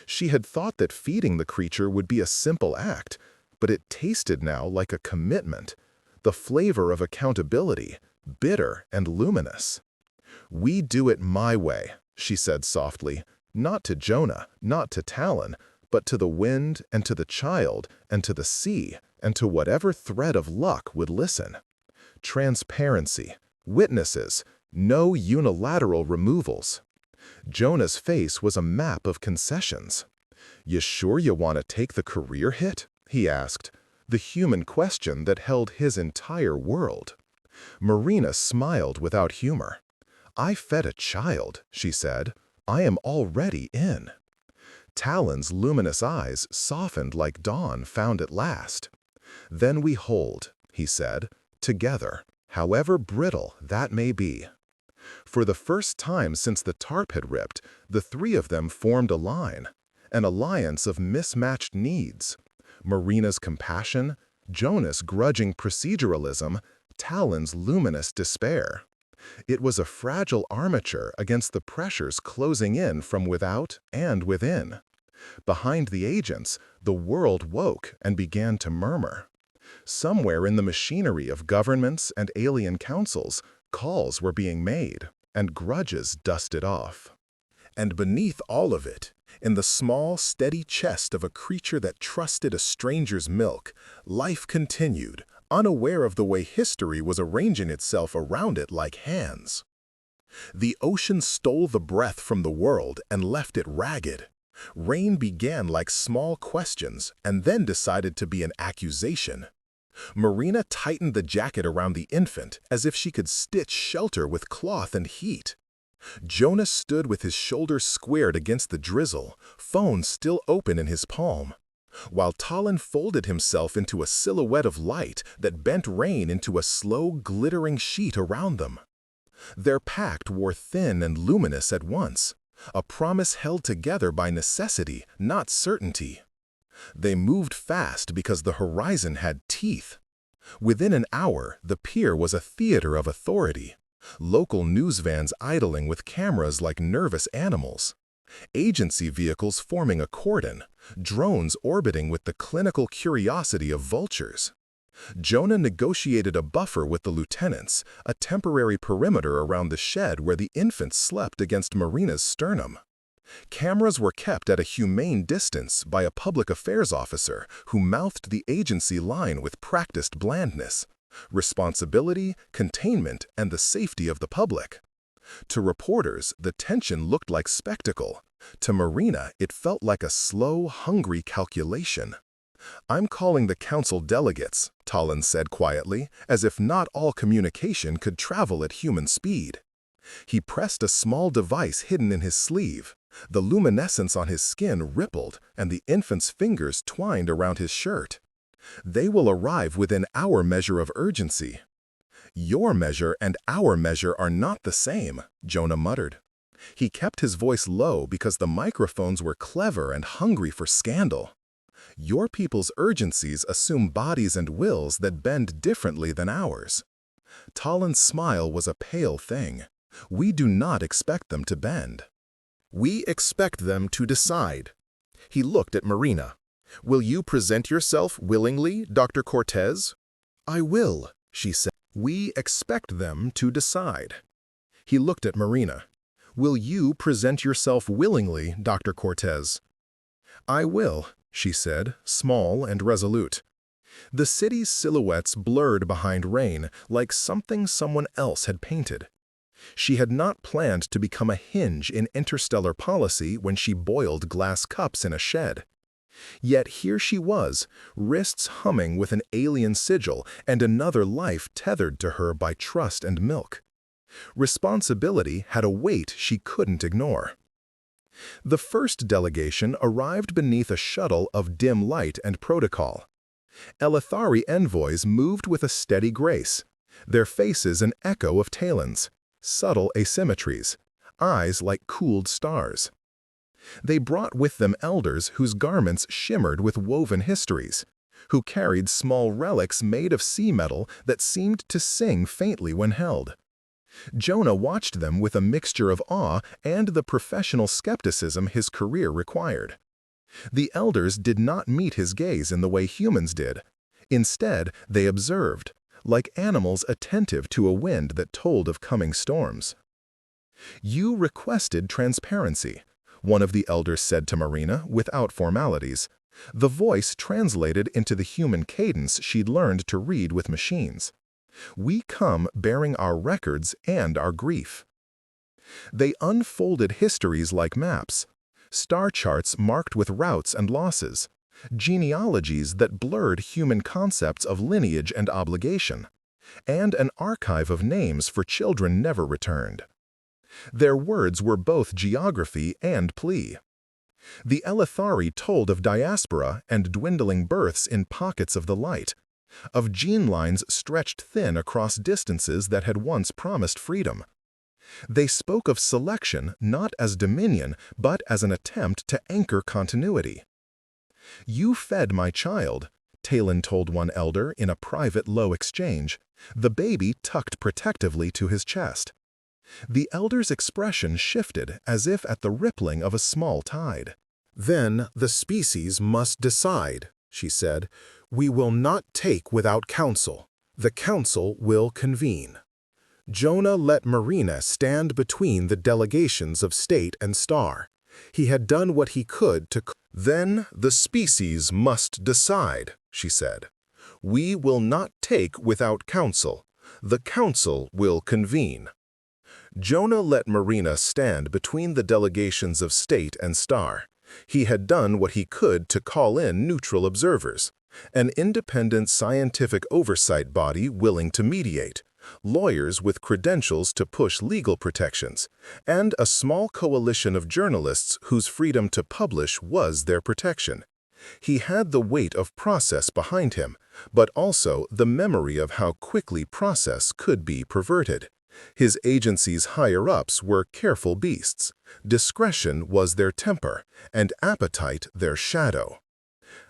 She had thought that feeding the creature would be a simple act, but it tasted now like a commitment, the flavor of accountability, bitter and luminous. We do it my way, she said softly, not to Jonah, not to Talon, but to the wind and to the child and to the sea and to whatever thread of luck would listen. Transparency, witnesses, no unilateral removals. Jonah's face was a map of concessions. You sure you want to take the career hit? He asked, the human question that held his entire world. Marina smiled without humor. I fed a child, she said. I am already in. Talon's luminous eyes softened like dawn found at last. Then we hold, he said, together, however brittle that may be. For the first time since the tarp had ripped, the three of them formed a line, an alliance of mismatched needs. Marina's compassion, Jonah's grudging proceduralism, Talon's luminous despair. It was a fragile armature against the pressures closing in from without and within. Behind the agents, the world woke and began to murmur. Somewhere in the machinery of governments and alien councils, calls were being made, and grudges dusted off. And beneath all of it, in the small, steady chest of a creature that trusted a stranger's milk, life continued, unaware of the way history was arranging itself around it like hands. The ocean stole the breath from the world and left it ragged. Rain began like small questions and then decided to be an accusation. Marina tightened the jacket around the infant as if she could stitch shelter with cloth and heat. Jonah stood with his shoulders squared against the drizzle, phone still open in his palm, while Talon folded himself into a silhouette of light that bent rain into a slow, glittering sheet around them. Their pact wore thin and luminous at once, a promise held together by necessity, not certainty. They moved fast because the horizon had teeth. Within an hour, the pier was a theater of authority. Local news vans idling with cameras like nervous animals. Agency vehicles forming a cordon, drones orbiting with the clinical curiosity of vultures. Jonah negotiated a buffer with the lieutenants, a temporary perimeter around the shed where the infant slept against Marina's sternum. Cameras were kept at a humane distance by a public affairs officer who mouthed the agency line with practiced blandness. Responsibility, containment, and the safety of the public. To reporters, the tension looked like spectacle. To Marina, it felt like a slow, hungry calculation. "I'm calling the council delegates," Talon said quietly, as if not all communication could travel at human speed. He pressed a small device hidden in his sleeve. The luminescence on his skin rippled, and the infant's fingers twined around his shirt. "They will arrive within our measure of urgency." "Your measure and our measure are not the same," Jonah muttered. He kept his voice low because the microphones were clever and hungry for scandal. "Your people's urgencies assume bodies and wills that bend differently than ours." Talon's smile was a pale thing. "We do not expect them to bend. We expect them to decide." He looked at Marina. "Will you present yourself willingly, Dr. Cortez?" "I will," she said. "We expect them to decide." He looked at Marina. "Will you present yourself willingly, Dr. Cortez?" "I will," she said, small and resolute. The city's silhouettes blurred behind rain like something someone else had painted. She had not planned to become a hinge in interstellar policy when she boiled glass cups in a shed. Yet here she was, wrists humming with an alien sigil and another life tethered to her by trust and milk. Responsibility had a weight she couldn't ignore. The first delegation arrived beneath a shuttle of dim light and protocol. Elethari envoys moved with a steady grace, their faces an echo of Talon's, subtle asymmetries, eyes like cooled stars. They brought with them elders whose garments shimmered with woven histories, who carried small relics made of sea metal that seemed to sing faintly when held. Jonah watched them with a mixture of awe and the professional skepticism his career required. The elders did not meet his gaze in the way humans did. Instead, they observed, like animals attentive to a wind that told of coming storms. "You requested transparency," one of the elders said to Marina without formalities, the voice translated into the human cadence she'd learned to read with machines. "We come bearing our records and our grief." They unfolded histories like maps, star charts marked with routes and losses, genealogies that blurred human concepts of lineage and obligation, and an archive of names for children never returned. Their words were both geography and plea. The Elethari told of diaspora and dwindling births in pockets of the light, of gene lines stretched thin across distances that had once promised freedom. They spoke of selection not as dominion, but as an attempt to anchor continuity. "You fed my child," Talon told one elder in a private low exchange, the baby tucked protectively to his chest. The elder's expression shifted as if at the rippling of a small tide. "Then the species must decide," she said. "We will not take without counsel. The council will convene." Jonah let Marina stand between the delegations of state and star. He had done what he could to... "Then the species must decide," she said. "We will not take without counsel. The council will convene." Jonah let Marina stand between the delegations of state and star. He had done what he could to call in neutral observers, an independent scientific oversight body willing to mediate, lawyers with credentials to push legal protections, and a small coalition of journalists whose freedom to publish was their protection. He had the weight of process behind him, but also the memory of how quickly process could be perverted. His agency's higher-ups were careful beasts. Discretion was their temper, and appetite their shadow.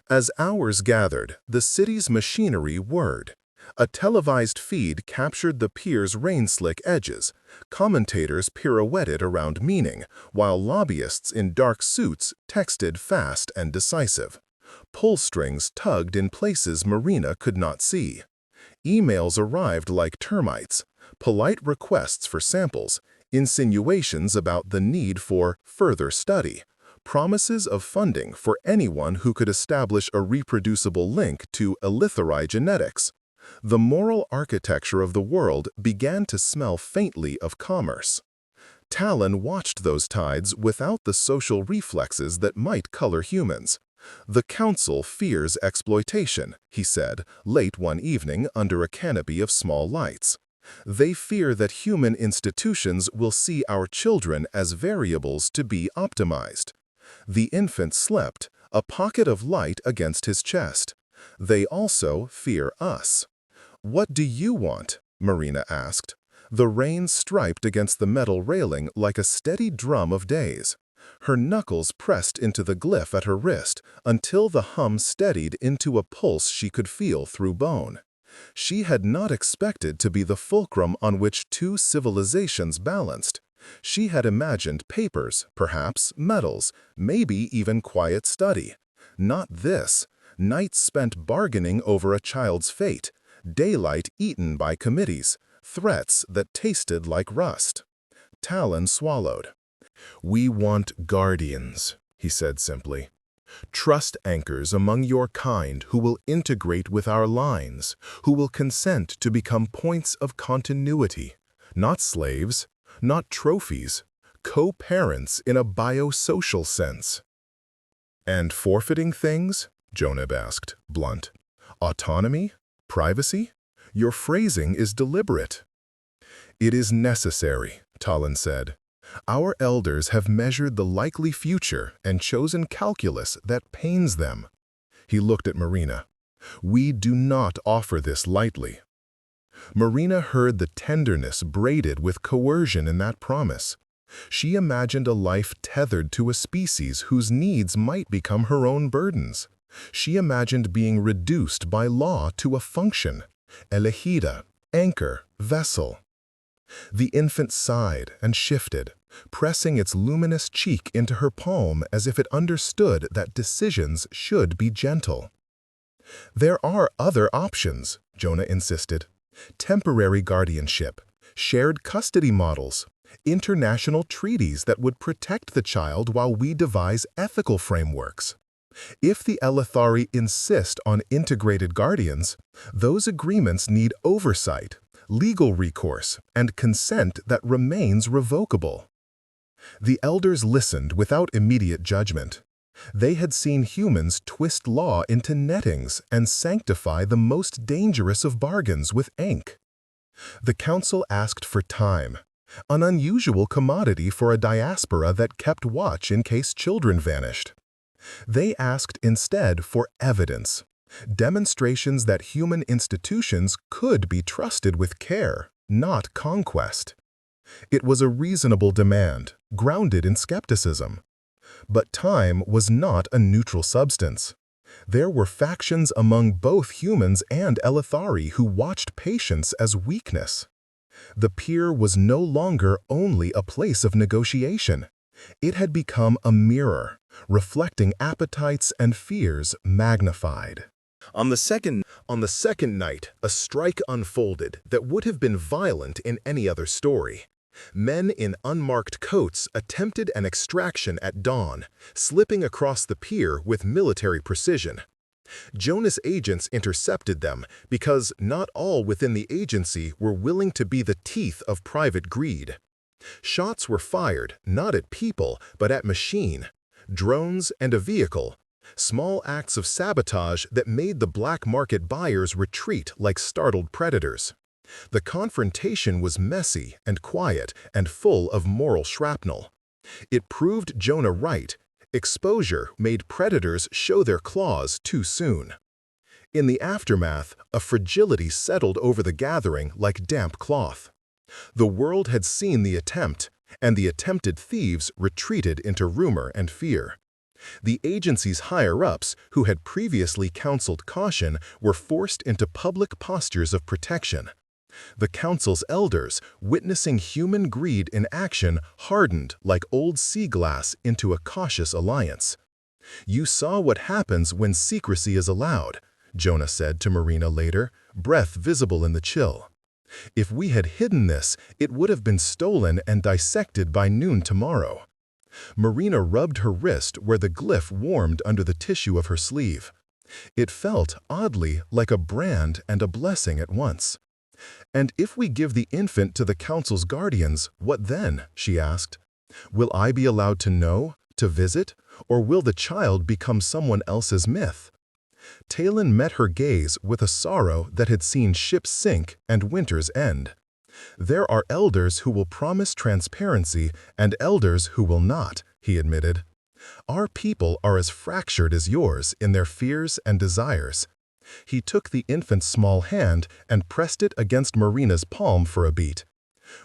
As hours gathered, the city's machinery whirred. A televised feed captured the pier's rain-slick edges. Commentators pirouetted around meaning, while lobbyists in dark suits texted fast and decisive. Pull strings tugged in places Marina could not see. Emails arrived like termites, polite requests for samples, insinuations about the need for further study, promises of funding for anyone who could establish a reproducible link to elitheri genetics. The moral architecture of the world began to smell faintly of commerce. Talon watched those tides without the social reflexes that might color humans. "The council fears exploitation," he said, late one evening under a canopy of small lights. "They fear that human institutions will see our children as variables to be optimized." The infant slept, a pocket of light against his chest. "They also fear us." "What do you want?" Marina asked. The rain striped against the metal railing like a steady drum of days. Her knuckles pressed into the glyph at her wrist until the hum steadied into a pulse she could feel through bone. She had not expected to be the fulcrum on which two civilizations balanced. She had imagined papers, perhaps medals, maybe even quiet study. Not this. Nights spent bargaining over a child's fate. Daylight eaten by committees, threats that tasted like rust. Talon swallowed. "We want guardians," he said simply. "Trust anchors among your kind who will integrate with our lines, who will consent to become points of continuity, not slaves, not trophies, co-parents in a biosocial sense." "And forfeiting things?" Jonah asked, blunt. "Autonomy? Privacy? Your phrasing is deliberate." "It is necessary," Talon said. "Our elders have measured the likely future and chosen calculus that pains them." He looked at Marina. "We do not offer this lightly." Marina heard the tenderness braided with coercion in that promise. She imagined a life tethered to a species whose needs might become her own burdens. She imagined being reduced by law to a function, elegida, anchor, vessel. The infant sighed and shifted, pressing its luminous cheek into her palm as if it understood that decisions should be gentle. "There are other options," Jonah insisted. "Temporary guardianship, shared custody models, international treaties that would protect the child while we devise ethical frameworks. If the elithari insist on integrated guardians, those agreements need oversight, legal recourse, and consent that remains revocable." The elders listened without immediate judgment. They had seen humans twist law into nettings and sanctify the most dangerous of bargains with ink. The council asked for time, an unusual commodity for a diaspora that kept watch in case children vanished. They asked instead for evidence, demonstrations that human institutions could be trusted with care, not conquest. It was a reasonable demand, grounded in skepticism. But time was not a neutral substance. There were factions among both humans and Elethari who watched patience as weakness. The pier was no longer only a place of negotiation. It had become a mirror, reflecting appetites and fears magnified. On the second night, a strike unfolded that would have been violent in any other story. Men in unmarked coats attempted an extraction at dawn, slipping across the pier with military precision. Jonas' agents intercepted them because not all within the agency were willing to be the teeth of private greed. Shots were fired not at people but at machine, drones, and a vehicle, small acts of sabotage that made the black market buyers retreat like startled predators. The confrontation was messy and quiet and full of moral shrapnel. It proved Jonah right. Exposure made predators show their claws too soon. In the aftermath, a fragility settled over the gathering like damp cloth. The world had seen the attempt, and the attempted thieves retreated into rumor and fear. The agency's higher-ups, who had previously counseled caution, were forced into public postures of protection. The council's elders, witnessing human greed in action, hardened like old sea glass into a cautious alliance. "You saw what happens when secrecy is allowed," Jonah said to Marina later, breath visible in the chill. "If we had hidden this, it would have been stolen and dissected by noon tomorrow." Marina rubbed her wrist where the glyph warmed under the tissue of her sleeve. It felt, oddly, like a brand and a blessing at once. "And if we give the infant to the council's guardians, what then?" she asked. "Will I be allowed to know, to visit, or will the child become someone else's myth?" Talon met her gaze with a sorrow that had seen ships sink and winters end. "There are elders who will promise transparency and elders who will not," he admitted. "Our people are as fractured as yours in their fears and desires." He took the infant's small hand and pressed it against Marina's palm for a beat.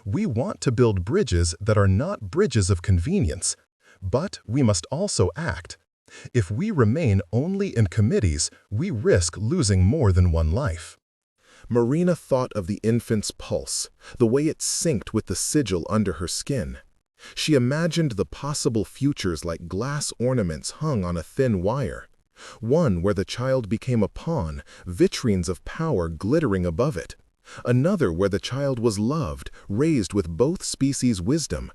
"We want to build bridges that are not bridges of convenience, but we must also act. If we remain only in committees, we risk losing more than one life." Marina thought of the infant's pulse, the way it synced with the sigil under her skin. She imagined the possible futures like glass ornaments hung on a thin wire. One where the child became a pawn, vitrines of power glittering above it. Another where the child was loved, raised with both species' wisdom.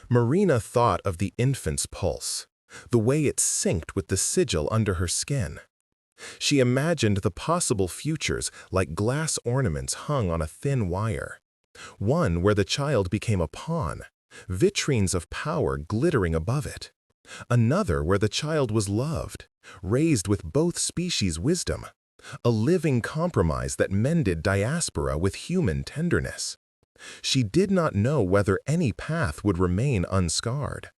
Marina thought of the infant's pulse, the way it synced with the sigil under her skin. She imagined the possible futures like glass ornaments hung on a thin wire. One where the child became a pawn, vitrines of power glittering above it. Another where the child was loved, raised with both species' wisdom. A living compromise that mended diaspora with human tenderness. She did not know whether any path would remain unscarred.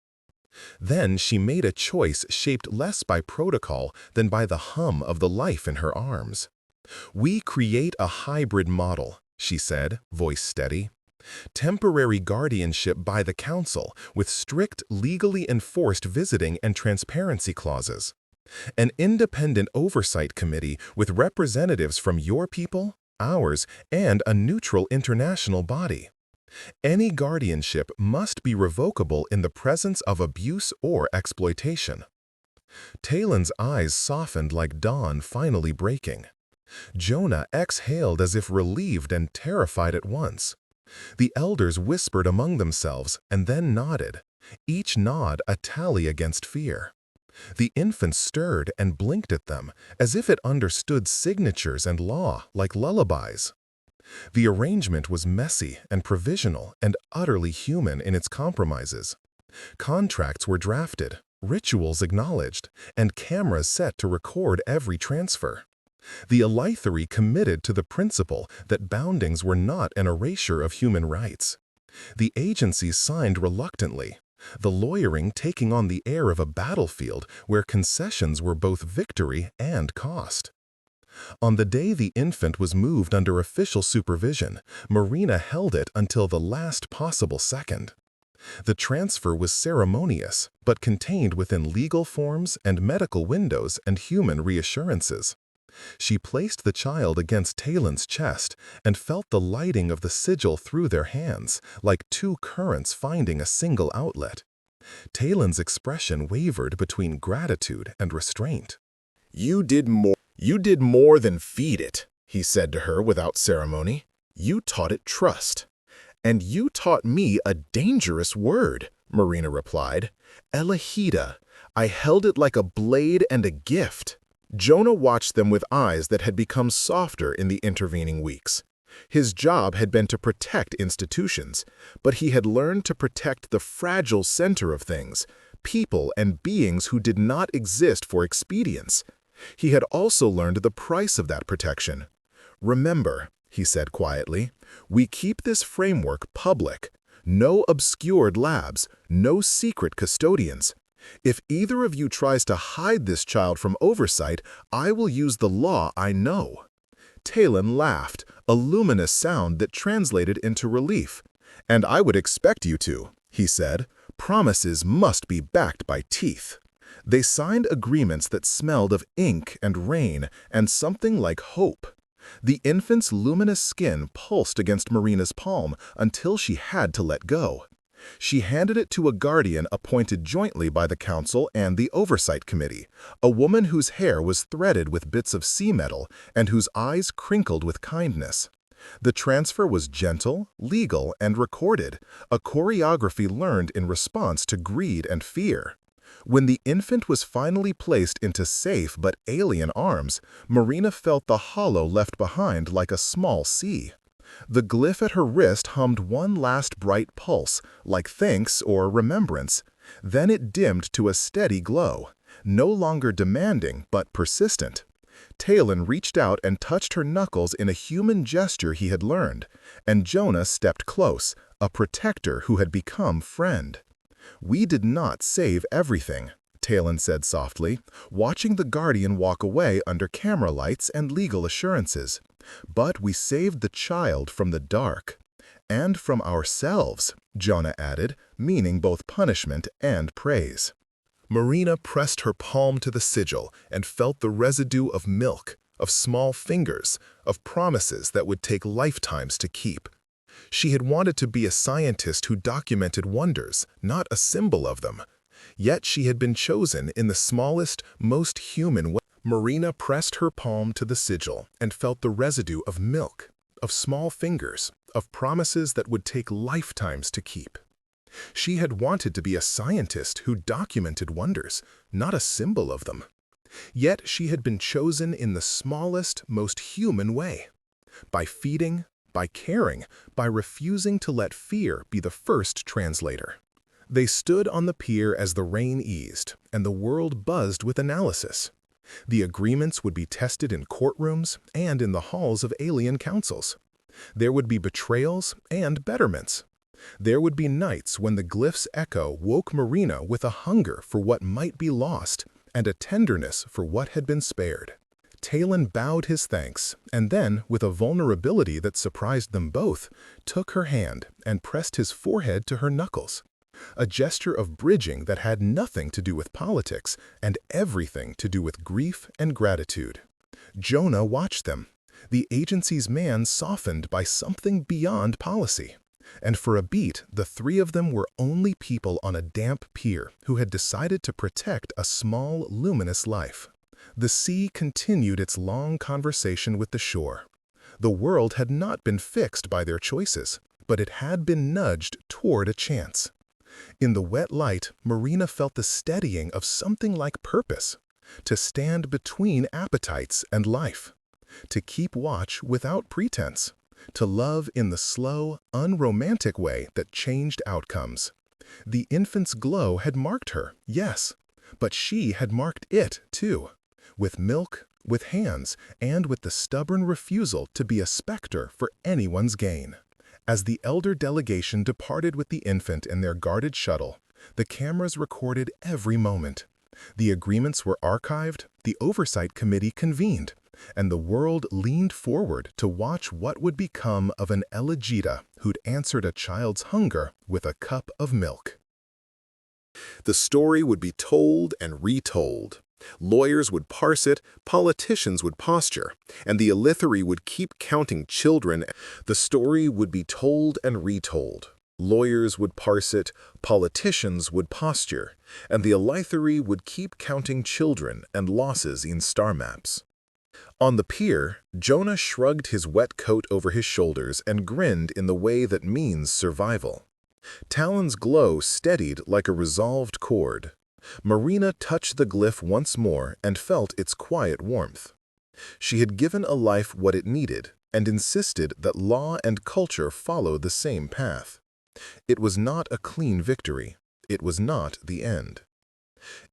Then she made a choice shaped less by protocol than by the hum of the life in her arms. "We create a hybrid model," she said, voice steady. "Temporary guardianship by the council with strict, legally enforced visiting and transparency clauses. An independent oversight committee with representatives from your people, ours, and a neutral international body. Any guardianship must be revocable in the presence of abuse or exploitation." Talon's eyes softened like dawn finally breaking. Jonah exhaled as if relieved and terrified at once. The elders whispered among themselves and then nodded, each nod a tally against fear. The infant stirred and blinked at them, as if it understood signatures and law like lullabies. The arrangement was messy and provisional and utterly human in its compromises. Contracts were drafted, rituals acknowledged, and cameras set to record every transfer. The Elethari committed to the principle that boundings were not an erasure of human rights. The agencies signed reluctantly, the lawyering taking on the air of a battlefield where concessions were both victory and cost. On the day the infant was moved under official supervision, Marina held it until the last possible second. The transfer was ceremonious, but contained within legal forms and medical windows and human reassurances. She placed the child against Talon's chest and felt the lighting of the sigil through their hands, like two currents finding a single outlet. Talon's expression wavered between gratitude and restraint. "You did more than feed it," he said to her without ceremony. "You taught it trust." "And you taught me a dangerous word," Marina replied. "Elegi. I held it like a blade and a gift." Jonah watched them with eyes that had become softer in the intervening weeks. His job had been to protect institutions, but he had learned to protect the fragile center of things, people and beings who did not exist for expedience. He had also learned the price of that protection. "Remember," he said quietly, "we keep this framework public. No obscured labs, no secret custodians. If either of you tries to hide this child from oversight, I will use the law I know." Talon laughed, a luminous sound that translated into relief. "And I would expect you to," he said. "Promises must be backed by teeth." They signed agreements that smelled of ink and rain and something like hope. The infant's luminous skin pulsed against Marina's palm until she had to let go. She handed it to a guardian appointed jointly by the council and the oversight committee, a woman whose hair was threaded with bits of sea metal and whose eyes crinkled with kindness. The transfer was gentle, legal, and recorded, a choreography learned in response to greed and fear. When the infant was finally placed into safe but alien arms, Marina felt the hollow left behind like a small sea. The glyph at her wrist hummed one last bright pulse, like thanks or remembrance. Then it dimmed to a steady glow, no longer demanding but persistent. Talon reached out and touched her knuckles in a human gesture he had learned, and Jonah stepped close, a protector who had become friend. "We did not save everything," Talon said softly, watching the guardian walk away under camera lights and legal assurances. "But we saved the child from the dark. And from ourselves," Jonah added, meaning both punishment and praise. Marina pressed her palm to the sigil and felt the residue of milk, of small fingers, of promises that would take lifetimes to keep. She had wanted to be a scientist who documented wonders, not a symbol of them. Yet she had been chosen in the smallest, most human way. Marina pressed her palm to the sigil and felt the residue of milk, of small fingers, of promises that would take lifetimes to keep. She had wanted to be a scientist who documented wonders, not a symbol of them. Yet she had been chosen in the smallest, most human way. By feeding, by caring, by refusing to let fear be the first translator. They stood on the pier as the rain eased, and the world buzzed with analysis. The agreements would be tested in courtrooms and in the halls of alien councils. There would be betrayals and betterments. There would be nights when the glyph's echo woke Marina with a hunger for what might be lost and a tenderness for what had been spared. Talon bowed his thanks, and then, with a vulnerability that surprised them both, took her hand and pressed his forehead to her knuckles. A gesture of bridging that had nothing to do with politics and everything to do with grief and gratitude. Jonah watched them, the agency's man softened by something beyond policy. And for a beat, the three of them were only people on a damp pier who had decided to protect a small, luminous life. The sea continued its long conversation with the shore. The world had not been fixed by their choices, but it had been nudged toward a chance. In the wet light, Marina felt the steadying of something like purpose, to stand between appetites and life, to keep watch without pretense, to love in the slow, unromantic way that changed outcomes. The infant's glow had marked her, yes, but she had marked it too, with milk, with hands, and with the stubborn refusal to be a specter for anyone's gain. As the elder delegation departed with the infant in their guarded shuttle, the cameras recorded every moment. The agreements were archived, the oversight committee convened, and the world leaned forward to watch what would become of an elegida who'd answered a child's hunger with a cup of milk. The story would be told and retold. Lawyers would parse it, politicians would posture, and the elithary would keep counting children. The story would be told and retold. Lawyers would parse it, politicians would posture, and the elithary would keep counting children and losses in star maps. On the pier, Jonah shrugged his wet coat over his shoulders and grinned in the way that means survival. Talon's glow steadied like a resolved chord. Marina touched the glyph once more and felt its quiet warmth. She had given a life what it needed and insisted that law and culture follow the same path. It was not a clean victory. It was not the end.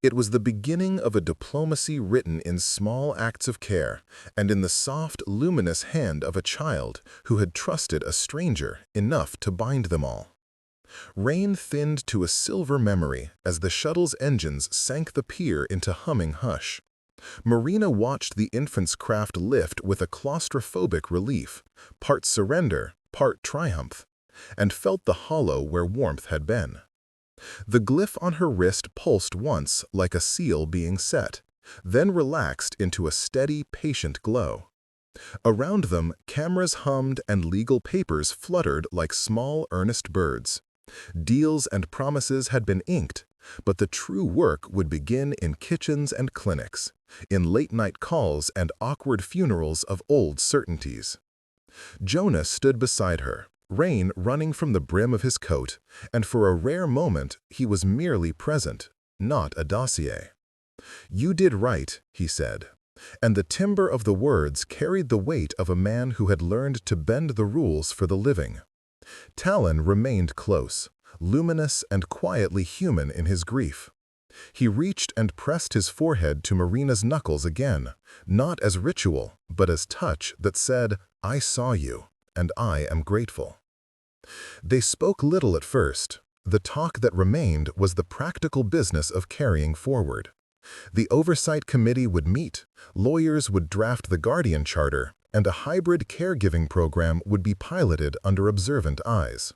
It was the beginning of a diplomacy written in small acts of care and in the soft, luminous hand of a child who had trusted a stranger enough to bind them all. Rain thinned to a silver memory as the shuttle's engines sank the pier into humming hush. Marina watched the infant's craft lift with a claustrophobic relief, part surrender, part triumph, and felt the hollow where warmth had been. The glyph on her wrist pulsed once like a seal being set, then relaxed into a steady, patient glow. Around them, cameras hummed and legal papers fluttered like small, earnest birds. Deals and promises had been inked, but the true work would begin in kitchens and clinics, in late-night calls and awkward funerals of old certainties. Jonah stood beside her, rain running from the brim of his coat, and for a rare moment he was merely present, not a dossier. "You did right," he said, and the timbre of the words carried the weight of a man who had learned to bend the rules for the living. Talon remained close, luminous and quietly human in his grief. He reached and pressed his forehead to Marina's knuckles again, not as ritual, but as touch that said, "I saw you, and I am grateful." They spoke little at first. The talk that remained was the practical business of carrying forward. The oversight committee would meet, lawyers would draft the guardian charter, and a hybrid caregiving program would be piloted under observant eyes.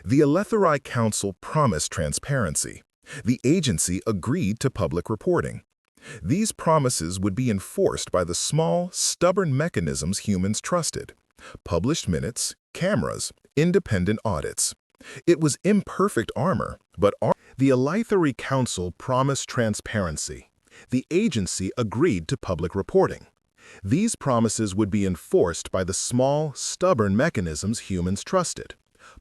The Eletheri Council promised transparency. The agency agreed to public reporting. These promises would be enforced by the small, stubborn mechanisms humans trusted: published minutes, cameras, independent audits. It was imperfect armor, but the Eletheri Council promised transparency. The agency agreed to public reporting. These promises would be enforced by the small, stubborn mechanisms humans trusted: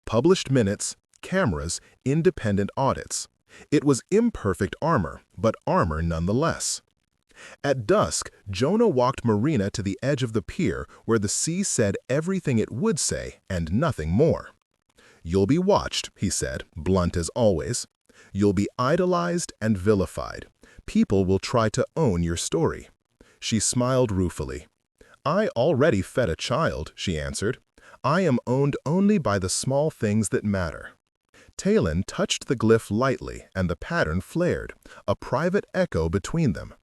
published minutes, cameras, independent audits. It was imperfect armor, but armor nonetheless. At dusk, Jonah walked Marina to the edge of the pier where the sea said everything it would say and nothing more. "You'll be watched," he said, blunt as always. "You'll be idolized and vilified. People will try to own your story." She smiled ruefully. "I already fed a child," she answered. "I am owned only by the small things that matter." Talon touched the glyph lightly and the pattern flared, a private echo between them.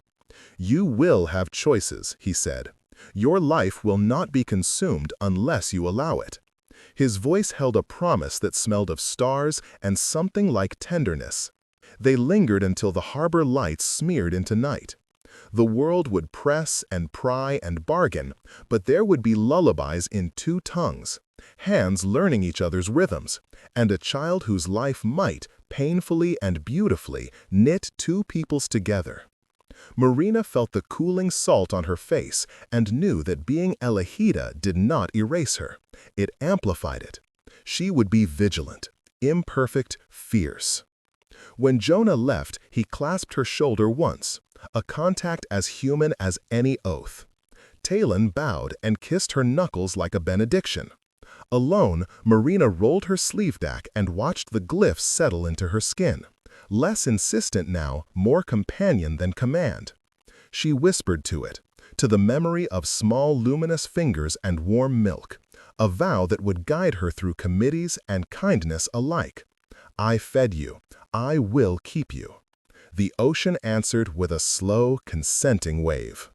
"You will have choices," he said. "Your life will not be consumed unless you allow it." His voice held a promise that smelled of stars and something like tenderness. They lingered until the harbor lights smeared into night. The world would press and pry and bargain, but there would be lullabies in two tongues, hands learning each other's rhythms, and a child whose life might, painfully and beautifully, knit two peoples together. Marina felt the cooling salt on her face and knew that being Elegida did not erase her. It amplified it. She would be vigilant, imperfect, fierce. When Jonah left, he clasped her shoulder once, a contact as human as any oath. Talon bowed and kissed her knuckles like a benediction. Alone, Marina rolled her sleeve back and watched the glyph settle into her skin. Less insistent now, more companion than command. She whispered to it, to the memory of small luminous fingers and warm milk, a vow that would guide her through committees and kindness alike. "I fed you. I will keep you." The ocean answered with a slow, consenting wave.